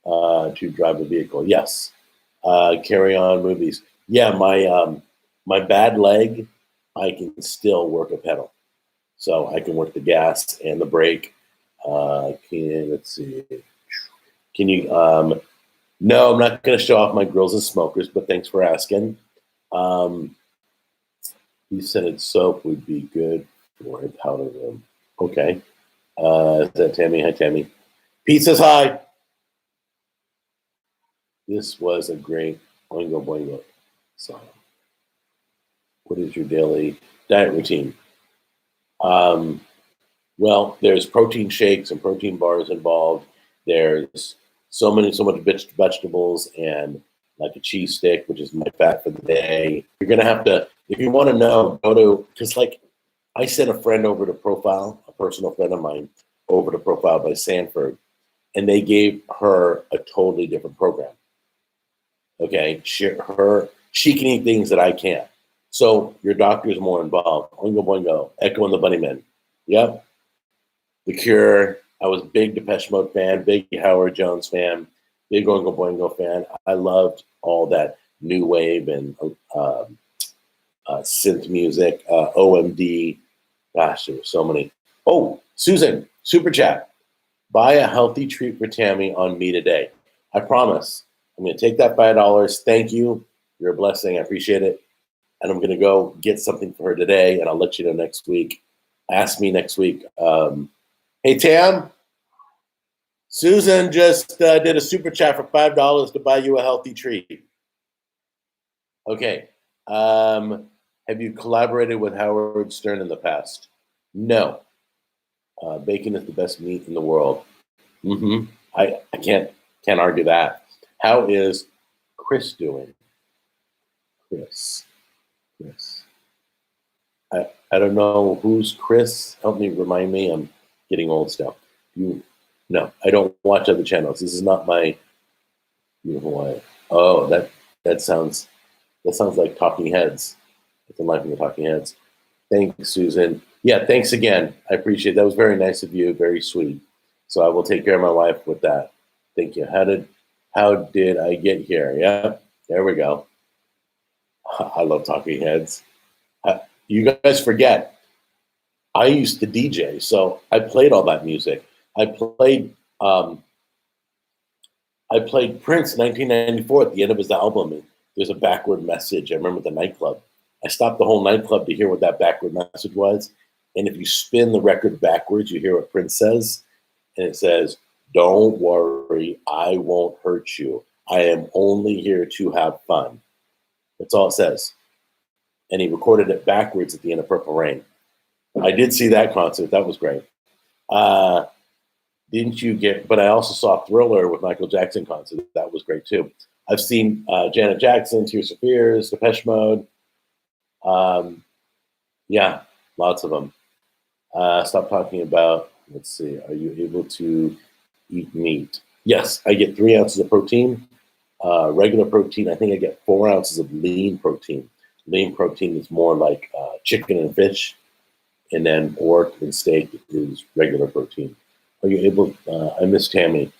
to drive a vehicle? Yes. Carry on movies. Yeah, my bad leg, I can still work a pedal. So I can work the gas and the brake. Let's see. Can you, no, I'm not going to show off my grills and smokers, but thanks for asking. He said soap would be good for a powder room. Okay. Is that Tammy? Hi, Tammy. Pizza's high. This was a great Boingo Boingo song. What is your daily diet routine? Well, there's protein shakes and protein bars involved. There's so much vegetables and like a cheese stick, which is my fat for the day. You're gonna have to, if you want to know, go to, because like I sent a friend over to Profile, a personal friend of mine, over to Profile by Sanford, and they gave her a totally different program. Okay, she can eat things that I can't. So your doctor is more involved. Oingo Boingo, Echo and the Bunnymen. Yep. The Cure. I was big Depeche Mode fan, big Howard Jones fan, big Oingo Boingo fan. I loved all that new wave and synth music, OMD. Gosh, there were so many. Oh, Susan, super chat. Buy a healthy treat for Tammy on me today. I promise. I'm going to take that $5. Thank you. You're a blessing. I appreciate it. And I'm going to go get something for her today, and I'll let you know next week. Ask me next week. Hey, Tam. Susan just did a super chat for $5 to buy you a healthy treat. Okay. Have you collaborated with Howard Stern in the past? No. Bacon is the best meat in the world. I can't argue that. How is Chris doing? Chris. I don't know who's Chris. Help me, remind me. I'm getting old still. No, I don't watch other channels. This is not my beautiful wife. Oh, that sounds like Talking Heads. It's in Life in the Talking Heads. Thanks, Susan. Yeah, thanks again. I appreciate it. That was very nice of you. Very sweet. So I will take care of my wife with that. Thank you. How did I get here? Yeah, there we go. I love Talking Heads. You guys forget, I used to DJ, so I played all that music. I played Prince 1994 at the end of his album, and there's a backward message. I remember the nightclub. I stopped the whole nightclub to hear what that backward message was. And if you spin the record backwards, you hear what Prince says. And it says, "Don't worry, I won't hurt you. I am only here to have fun." That's all it says. And he recorded it backwards at the end of Purple Rain. I did see that concert. That was great. Didn't you get, but I also saw Thriller with Michael Jackson concert. That was great too. I've seen Janet Jackson, Tears for Fears, Depeche Mode. Yeah, lots of them. Stop talking about, let's see, are you able to eat meat? Yes, I get 3 ounces of protein. Regular protein, I think I get 4 ounces of lean protein. Lean protein is more like chicken and fish, and then pork and steak is regular protein. Are you able? I miss Tammy.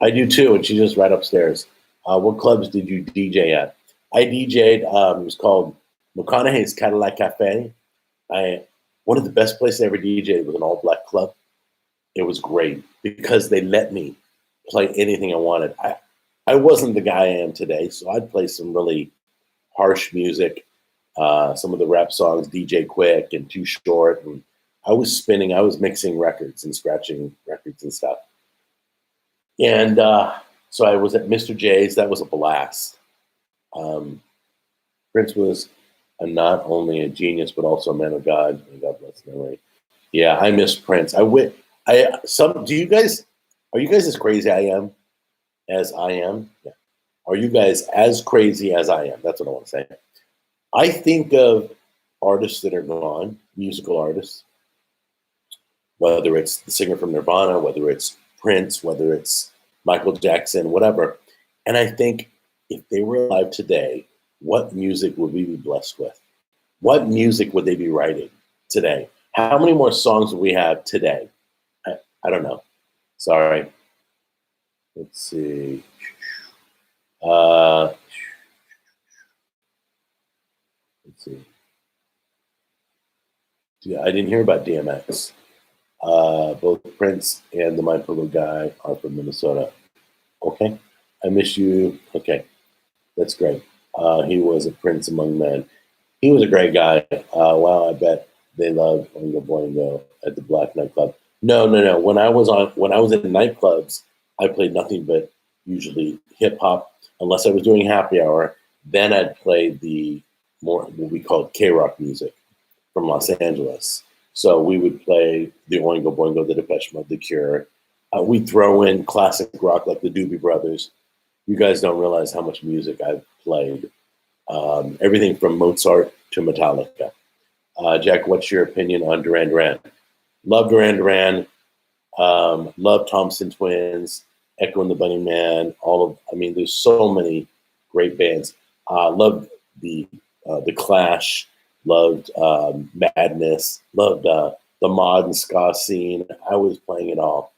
I do too, and she's just right upstairs. What clubs did you DJ at? I DJ'd. It was called McConaughey's Cadillac Cafe. One of the best places I ever DJ'd was an all-black club. It was great because they let me play anything I wanted. I wasn't the guy I am today, so I'd play some really harsh music, some of the rap songs, DJ Quick and Too Short, and I was mixing records and scratching records and stuff. And So I was at Mr. J's. That was a blast. Prince was not only a genius but also a man of God. And God bless his memory. Yeah, I miss Prince. Do you guys, are you guys as crazy as I am? Yeah. Are you guys as crazy as I am? That's what I want to say. I think of artists that are gone, musical artists, whether it's the singer from Nirvana, whether it's Prince, whether it's Michael Jackson, whatever. And I think if they were alive today, what music would we be blessed with? What music would they be writing today? How many more songs would we have today? I don't know. Sorry. Let's see. Let's see. Yeah, I didn't hear about DMX. Both Prince and the My Pillow guy are from Minnesota. Okay. I miss you. Okay. That's great. He was a prince among men. He was a great guy. Wow, I bet they loved Oingo Boingo at the Black nightclub. No. When I was in nightclubs, I played nothing but usually hip hop, unless I was doing happy hour. Then I'd play the more what we called K-rock music from Los Angeles. So we would play the Oingo Boingo, the Depeche Mode, the Cure. We'd throw in classic rock like the Doobie Brothers. You guys don't realize how much music I've played. Everything from Mozart to Metallica. Jack, what's your opinion on Duran Duran? Love Duran Duran. Love Thompson Twins, Echo and the Bunnymen. There's so many great bands. Loved the Clash. Loved Madness. Loved the mod and ska scene. I was playing it all.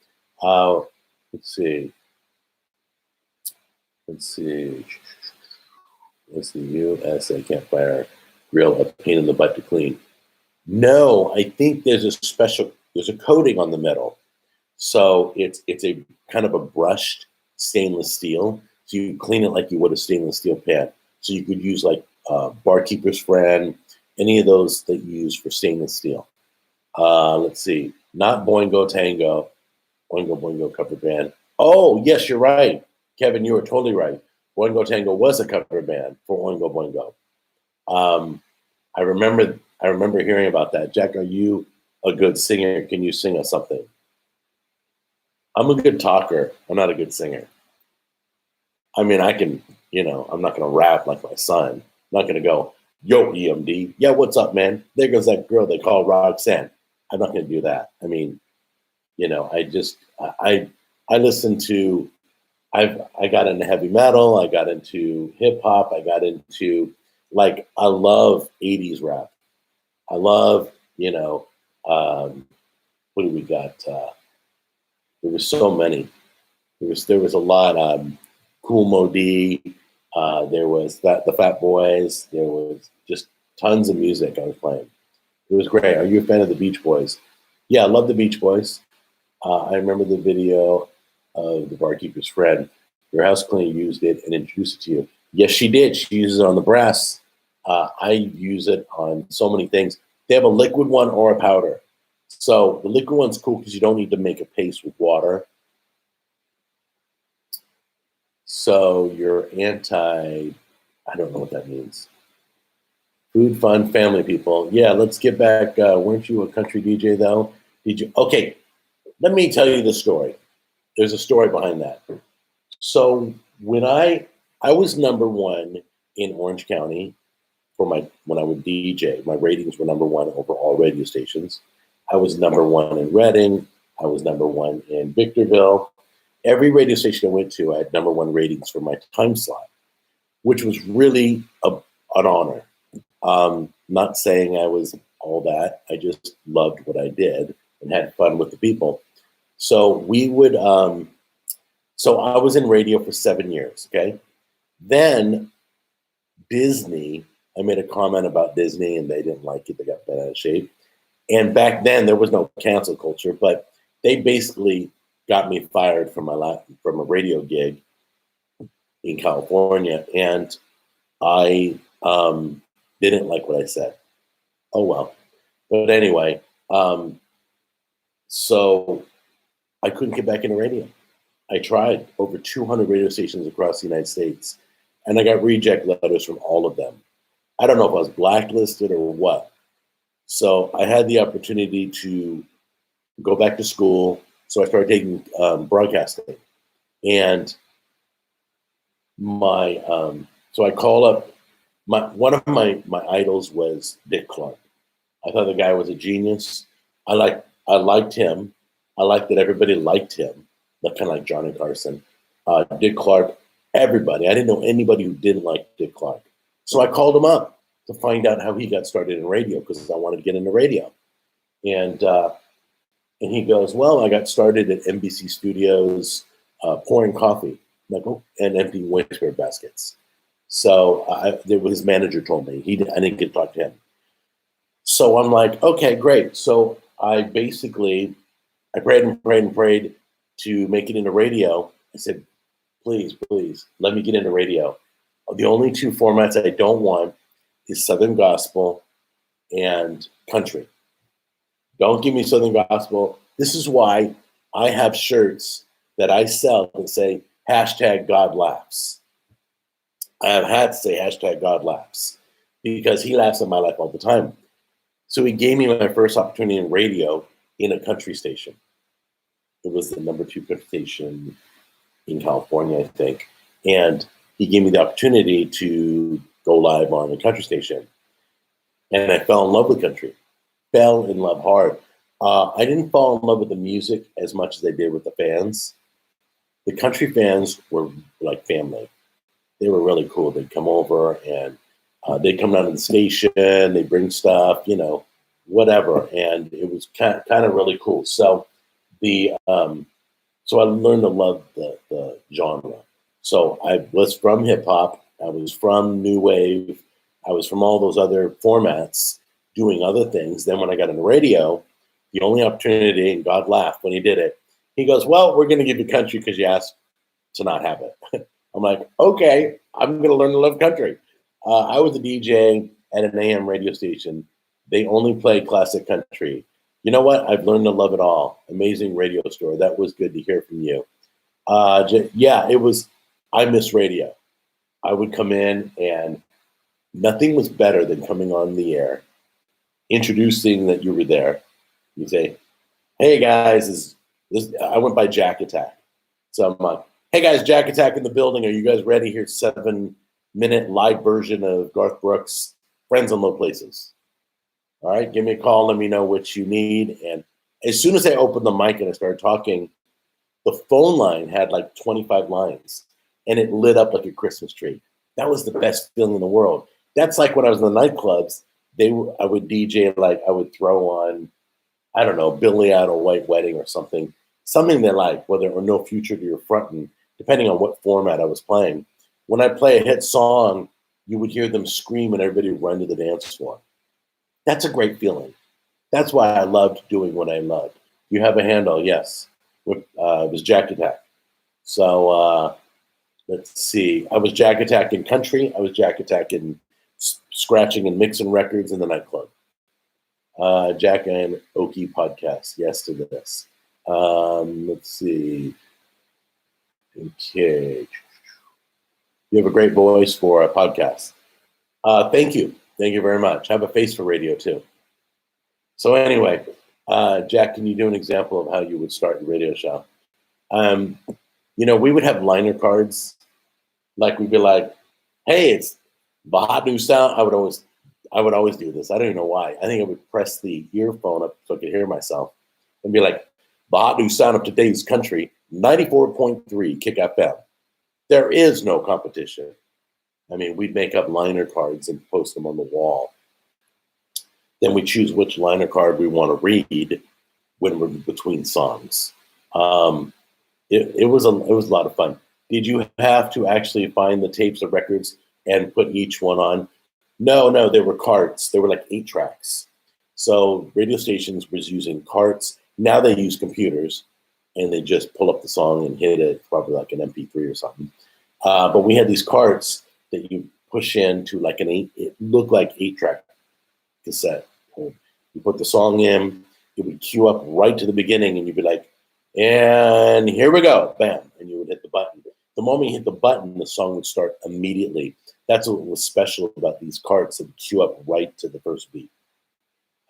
Let's see. What's the USA Campfire Grill a pain in the butt to clean? No, I think there's a coating on the metal. So it's a kind of a brushed stainless steel. So you clean it like you would a stainless steel pan. So you could use like Barkeeper's Friend, any of those that you use for stainless steel. Let's see. Not Boingo Tango. Oingo Boingo cover band. Oh, yes, you're right. Kevin, you were totally right. Boingo Tango was a cover band for Oingo Boingo. I remember hearing about that. Jack, are you a good singer? Can you sing us something? I'm a good talker. I'm not a good singer. I mean, I can, I'm not going to rap like my son. I'm not going to go, yo, EMD. Yeah, what's up, man? There goes that girl they call Roxanne. I'm not going to do that. I mean, I listen to, I got into heavy metal. I got into hip hop. I got into, I love 80s rap. I love, what do we got? There was so many. There was a lot. Cool Mo D. There was the Fat Boys. There was just tons of music I was playing. It was great. Are you a fan of the Beach Boys? Yeah, I love the Beach Boys. I remember the video of the Barkeeper's Friend. Your house cleaner used it and introduced it to you. Yes, she did. She uses it on the brass. I use it on so many things. They have a liquid one or a powder. So the liquid one's cool because you don't need to make a paste with water. So you're I don't know what that means. Food, fun, family, people. Yeah, let's get back. Weren't you a country DJ, though? Okay, let me tell you the story. There's a story behind that. So when I was number one in Orange County when I would DJ, my ratings were number one over all radio stations. I was number one in Reading. I was number one in Victorville. Every radio station I went to, I had number one ratings for my time slot, which was really an honor. Not saying I was all that. I just loved what I did and had fun with the people. So we would, so I was in radio for 7 years, okay? Then Disney, I made a comment about Disney and they didn't like it. They got bent out of shape. And back then there was no cancel culture, but they basically got me fired from a radio gig in California. And I didn't like what I said. Oh, well. But anyway, so I couldn't get back into radio. I tried over 200 radio stations across the United States, and I got reject letters from all of them. I don't know if I was blacklisted or what. So I had the opportunity to go back to school. So I started taking broadcasting, and so I called up one of my idols was Dick Clark. I thought the guy was a genius. I liked him. I liked that everybody liked him, kind of like Johnny Carson. Dick Clark, everybody. I didn't know anybody who didn't like Dick Clark. So I called him up to find out how he got started in radio because I wanted to get into radio. And he goes, well, I got started at NBC Studios pouring coffee and emptying wastepaper baskets. So his manager told me. I didn't get to talk to him. So I'm like, okay, great. So I prayed and prayed and prayed to make it into radio. I said, please, let me get into radio. The only two formats I don't want is Southern Gospel and country. Don't give me Southern Gospel. This is why I have shirts that I sell that say #GodLaughs. I have hats that say #GodLaughs because he laughs at my life all the time. So he gave me my first opportunity in radio in a country station. It was the number 2 country station in California, I think. And he gave me the opportunity to go live on a country station. And I fell in love with country. Fell in love hard. I didn't fall in love with the music as much as I did with the fans. The country fans were like family. They were really cool. They'd come over and they'd come down to the station. They'd bring stuff, whatever. And it was kind of really cool. So so I learned to love the genre. So I was from hip hop. I was from new wave. I was from all those other formats doing other things. Then when I got into radio, the only opportunity, and God laughed when he did it, he goes, well, we're going to give you country because you asked to not have it. I'm like, okay, I'm going to learn to love country. I was a DJ at an AM radio station. They only play classic country. You know what? I've learned to love it all. Amazing radio story. That was good to hear from you. Yeah, it was. I miss radio. I would come in and nothing was better than coming on the air, introducing that you were there. You say, hey guys, I went by Jack Attack. So I'm like, hey guys, Jack Attack in the building. Are you guys ready? Here's 7-minute live version of Garth Brooks' Friends in Low Places. All right, give me a call. Let me know what you need. And as soon as I opened the mic and I started talking, the phone line had like 25 lines and it lit up like a Christmas tree. That was the best feeling in the world. That's like when I was in the nightclubs, I would DJ, like I would throw on, I don't know, Billy Idol White Wedding or something they like, whether or No Future to Your Frontin', depending on what format I was playing. When I play a hit song, you would hear them scream and everybody would run to the dance floor. That's a great feeling. That's why I loved doing what I loved. You have a handle, yes. It was Jack Attack. So let's see. I was Jack Attack in country. I was Jack Attack in scratching and mixing records in the nightclub. Jack and Okie podcast. Yes to this. Let's see. Okay. You have a great voice for a podcast. Thank you. Thank you very much. I have a face for radio too. So anyway, Jack, can you do an example of how you would start your radio show? We would have liner cards. Like we'd be like, hey, it's the hot new sound. I would always do this. I don't even know why. I think I would press the earphone up so I could hear myself and be like, the hot new sound of today's country, 94.3 Kick FM. There is no competition. I mean, we'd make up liner cards and post them on the wall. Then we choose which liner card we want to read when we're between songs. It was a lot of fun. Did you have to actually find the tapes of records and put each one on? No, they were carts. They were like 8 tracks. So radio stations was using carts. Now they use computers, and they just pull up the song and hit it, probably like an MP3 or something. But we had these carts that you push into like it looked like 8-track cassette. You put the song in, it would queue up right to the beginning, and you'd be like, And here we go, bam, and you would hit the button. The moment you hit the button, the song would start immediately. That's what was special about these carts. It would queue up right to the first beat.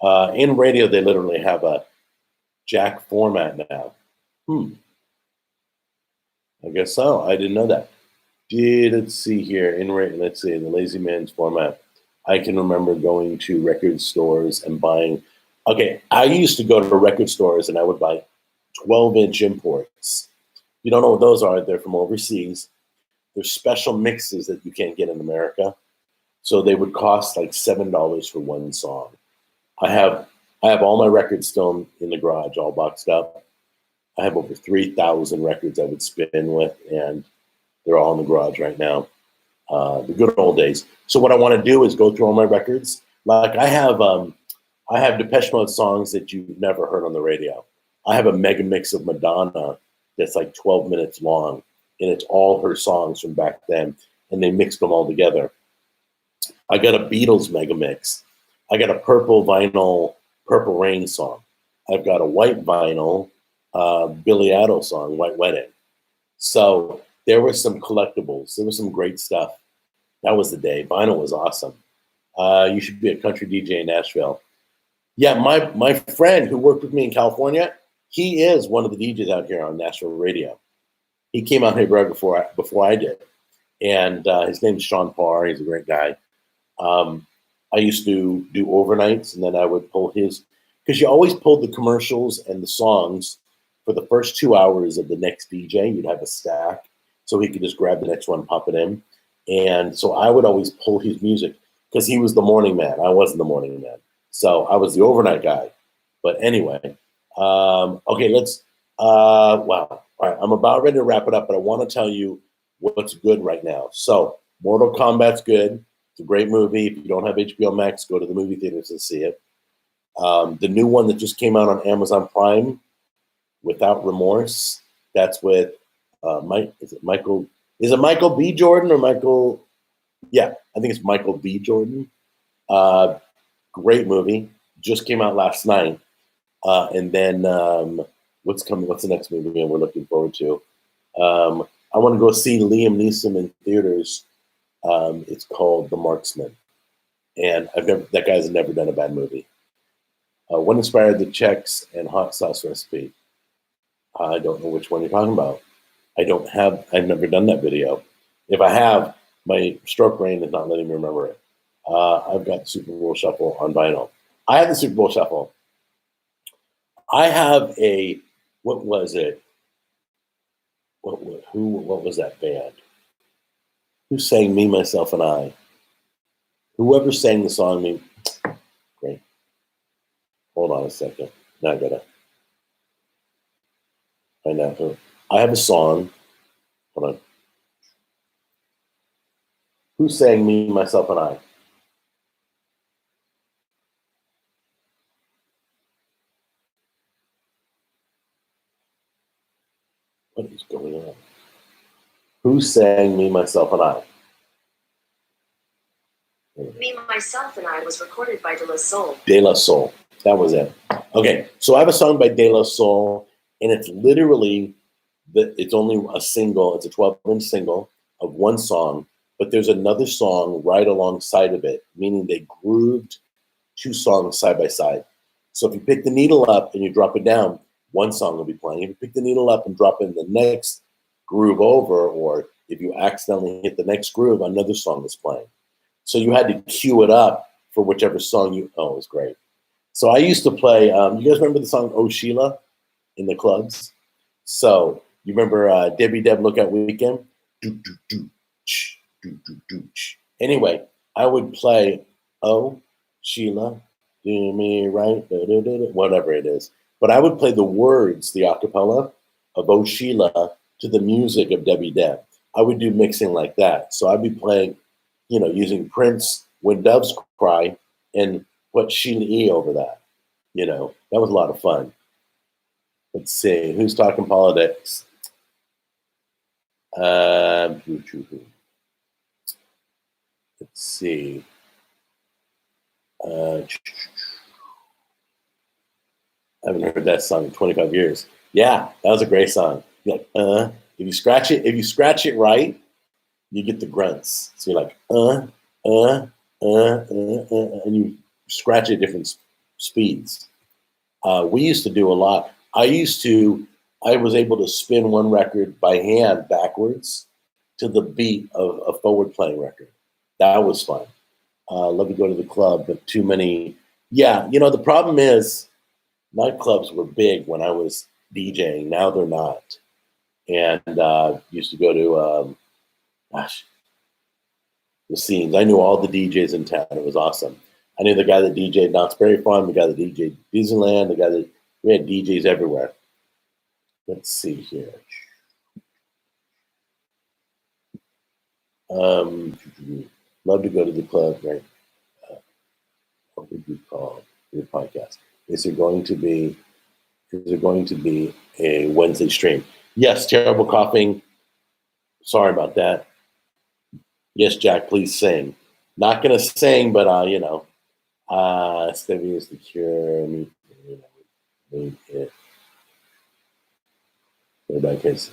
In radio, they literally have a jack format now. I guess so. I didn't know that. Let's see here. Let's see, the Lazy Man's format. I can remember going to record stores and buying. Okay, I used to go to record stores and I would buy 12-inch imports. You don't know what those are. They're from overseas. They're special mixes that you can't get in America. So they would cost like $7 for one song. I have all my records still in the garage, all boxed up. I have over 3,000 records I would spin with, and they're all in the garage right now. The good old days. So what I want to do is go through all my records. Like I have Depeche Mode songs that you've never heard on the radio. I have a mega mix of Madonna that's like 12 minutes long, and it's all her songs from back then, and they mixed them all together. I got a Beatles mega mix. I got a purple vinyl Purple Rain song. I've got a white vinyl Billy Idol song, White Wedding. So there were some collectibles. There was some great stuff. That was the day. Vinyl was awesome. You should be a country DJ in Nashville. Yeah, my friend who worked with me in California, he is one of the DJs out here on Nashville radio. He came out here right before I did. And his name's Sean Parr. He's a great guy. I used to do overnights, and then I would pull his, because you always pulled the commercials and the songs for the first 2 hours of the next DJ. You'd have a stack, so he could just grab the next one, pop it in. And so I would always pull his music because he was the morning man. I wasn't the morning man. So I was the overnight guy. But anyway, okay, wow. All right, I'm about ready to wrap it up, but I want to tell you what's good right now. So Mortal Kombat's good. It's a great movie. If you don't have HBO Max, go to the movie theaters and see it. The new one that just came out on Amazon Prime, Without Remorse, that's with is it Michael B. Jordan or Michael? Yeah, I think it's Michael B. Jordan. Great movie. Just came out last night. And then what's coming? What's the next movie we're looking forward to? I want to go see Liam Neeson in theaters. It's called The Marksman. And that guy's never done a bad movie. What inspired the Chex and hot sauce recipe? I don't know which one you're talking about. I've never done that video. If I have, my stroke brain is not letting me remember it. I've got the Super Bowl Shuffle on vinyl. I have the Super Bowl Shuffle. I have what was it? What was that band? Who sang Me, Myself, and I? Whoever sang the song, great. Hold on a second. Now I gotta find out who. I have a song. Hold on. Who sang Me, Myself, and I? What is going on? Who sang Me, Myself, and I? Me, Myself, and I was recorded by De La Soul. De La Soul. That was it. Okay, so I have a song by De La Soul, and it's literally, it's only a single. It's a 12-inch single of one song, but there's another song right alongside of it, meaning they grooved two songs side by side. So if you pick the needle up and you drop it down, one song will be playing. If you pick the needle up and drop it in the next groove over, or if you accidentally hit the next groove, another song is playing. So you had to cue it up for whichever song it was great. So I used to play, you guys remember the song Oh Sheila in the clubs? So you remember Debbie Deb Lookout Weekend? Do, do, do, ch, do, do, do, ch. Anyway, I would play Oh Sheila, do me right, da, da, da, da, whatever it is. But I would play the words, the acapella of Oh Sheila to the music of Debbie Deb. I would do mixing like that. So I'd be playing, using Prince, When Doves Cry, and put Sheila E. over that. That was a lot of fun. Let's see, who's talking politics? Let's see. I haven't heard that song in 25 years. Yeah, that was a great song. You're like, if you scratch it right, you get the grunts. So you're like, and you scratch at different speeds. We used to do a lot. I was able to spin one record by hand backwards to the beat of a forward playing record. That was fun. Love to go to the club, but too many. Yeah, the problem is nightclubs were big when I was DJing. Now they're not. And used to go to, the scenes. I knew all the DJs in town. It was awesome. I knew the guy that DJ'd Knott's Berry Farm, the guy that DJ'd Disneyland, we had DJs everywhere. Let's see here. Love to go to the club, right? What would you call your podcast? Is there going to be a Wednesday stream? Yes, terrible coughing. Sorry about that. Yes, Jack, please sing. Not gonna sing, but Stevie is the cure. Bad cases.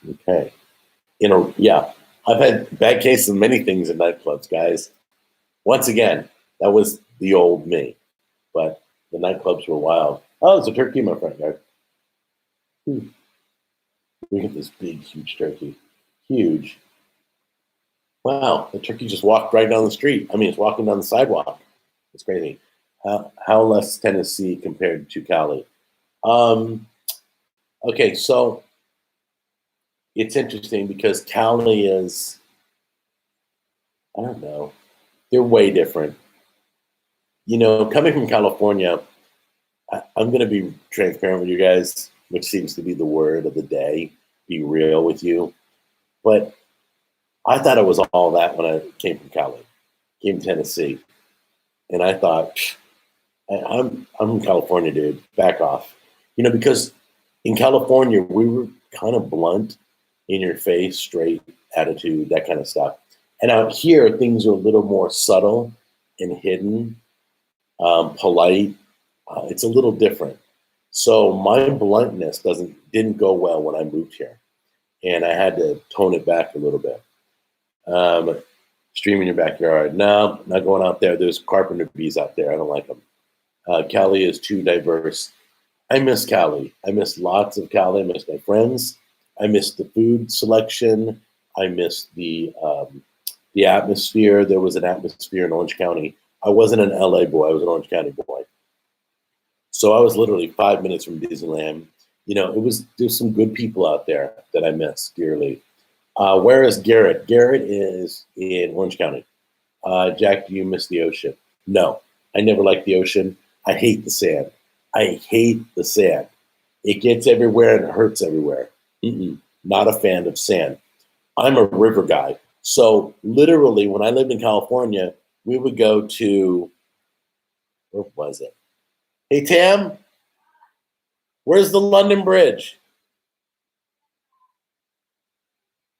Okay. Yeah. I've had bad cases of many things in nightclubs, guys. Once again, that was the old me. But the nightclubs were wild. Oh, it's a turkey, my friend, guys. Look at this big, huge turkey. Huge. Wow, the turkey just walked right down the street. I mean, it's walking down the sidewalk. It's crazy. How less Tennessee compared to Cali? Okay, so it's interesting because Cali is, I don't know, they're way different. Coming from California, I'm going to be transparent with you guys, which seems to be the word of the day, be real with you. But I thought it was all that when I came from came to Tennessee. And I thought, I'm from California, dude, back off. Because in California, we were kind of blunt, in your face, straight attitude, that kind of stuff. And out here, things are a little more subtle and hidden, polite. It's a little different. So my bluntness didn't go well when I moved here. And I had to tone it back a little bit. Stream in your backyard. No, not going out there. There's carpenter bees out there. I don't like them. Cali is too diverse. I miss Cali. I miss lots of Cali. I miss my friends. I miss the food selection. I miss the atmosphere. There was an atmosphere in Orange County. I wasn't an LA boy. I was an Orange County boy. So I was literally 5 minutes from Disneyland. There's some good people out there that I miss dearly. Where is Garrett? Garrett is in Orange County. Jack, do you miss the ocean? No, I never liked the ocean. I hate the sand. I hate the sand. It gets everywhere and it hurts everywhere. Not a fan of sand. I'm a river guy. So literally, when I lived in California, we would go to, where was it? Hey, Tam, where's the London Bridge?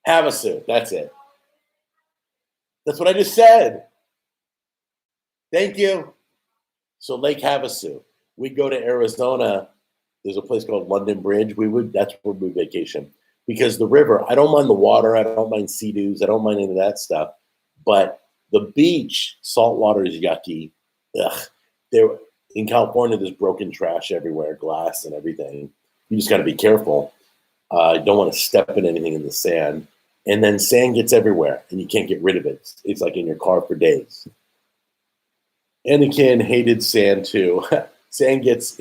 Havasu, that's it. That's what I just said. Thank you. So Lake Havasu. We'd go to Arizona. There's a place called London Bridge. That's where we vacation. Because the river, I don't mind the water. I don't mind sea-doos. I don't mind any of that stuff. But the beach, salt water is yucky. Ugh. In California, there's broken trash everywhere, glass and everything. You just got to be careful. You don't want to step in anything in the sand. And then sand gets everywhere, and you can't get rid of it. It's like in your car for days. Anakin hated sand, too. Sand gets...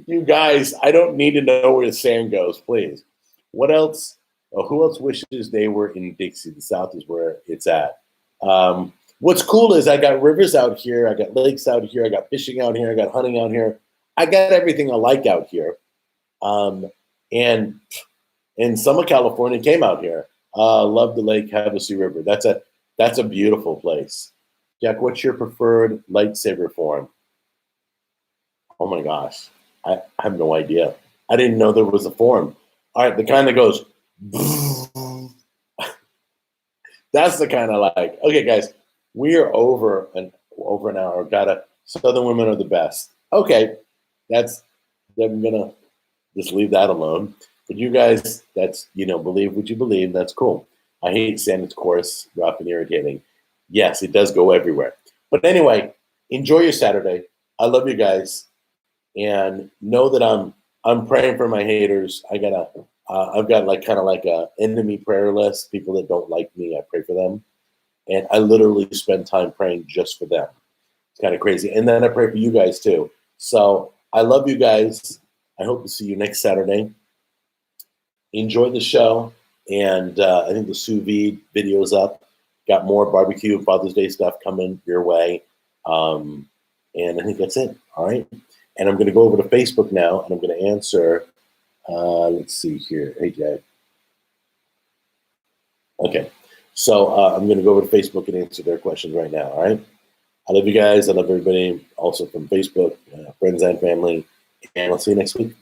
You guys, I don't need to know where the sand goes, please. What else? Who else wishes they were in Dixie? The South is where it's at. What's cool is I got rivers out here. I got lakes out here. I got fishing out here. I got hunting out here. I got everything I like out here. And some of California came out here. Love the Lake Havasu River. That's a beautiful place. Jack, what's your preferred lightsaber form? Oh my gosh. I have no idea. I didn't know there was a form. All right, the kind that goes. That's the kind I like. Okay, guys, we are over an hour. Southern women are the best. Okay, I'm gonna just leave that alone. But you guys, that's, believe what you believe. That's cool. I hate Santa's course, rough and irritating. Yes, it does go everywhere. But anyway, enjoy your Saturday. I love you guys, and know that I'm praying for my haters. I've got like kind of like a enemy prayer list. People that don't like me, I pray for them, and I literally spend time praying just for them. It's kind of crazy, and then I pray for you guys too. So I love you guys. I hope to see you next Saturday. Enjoy the show, and I think the Sous Vide video is up. Got more barbecue and Father's Day stuff coming your way. And I think that's it. All right. And I'm going to go over to Facebook now, and I'm going to answer. Let's see here. Hey, Jay. Okay. So I'm going to go over to Facebook and answer their questions right now. All right. I love you guys. I love everybody also from Facebook, friends and family. And I'll see you next week.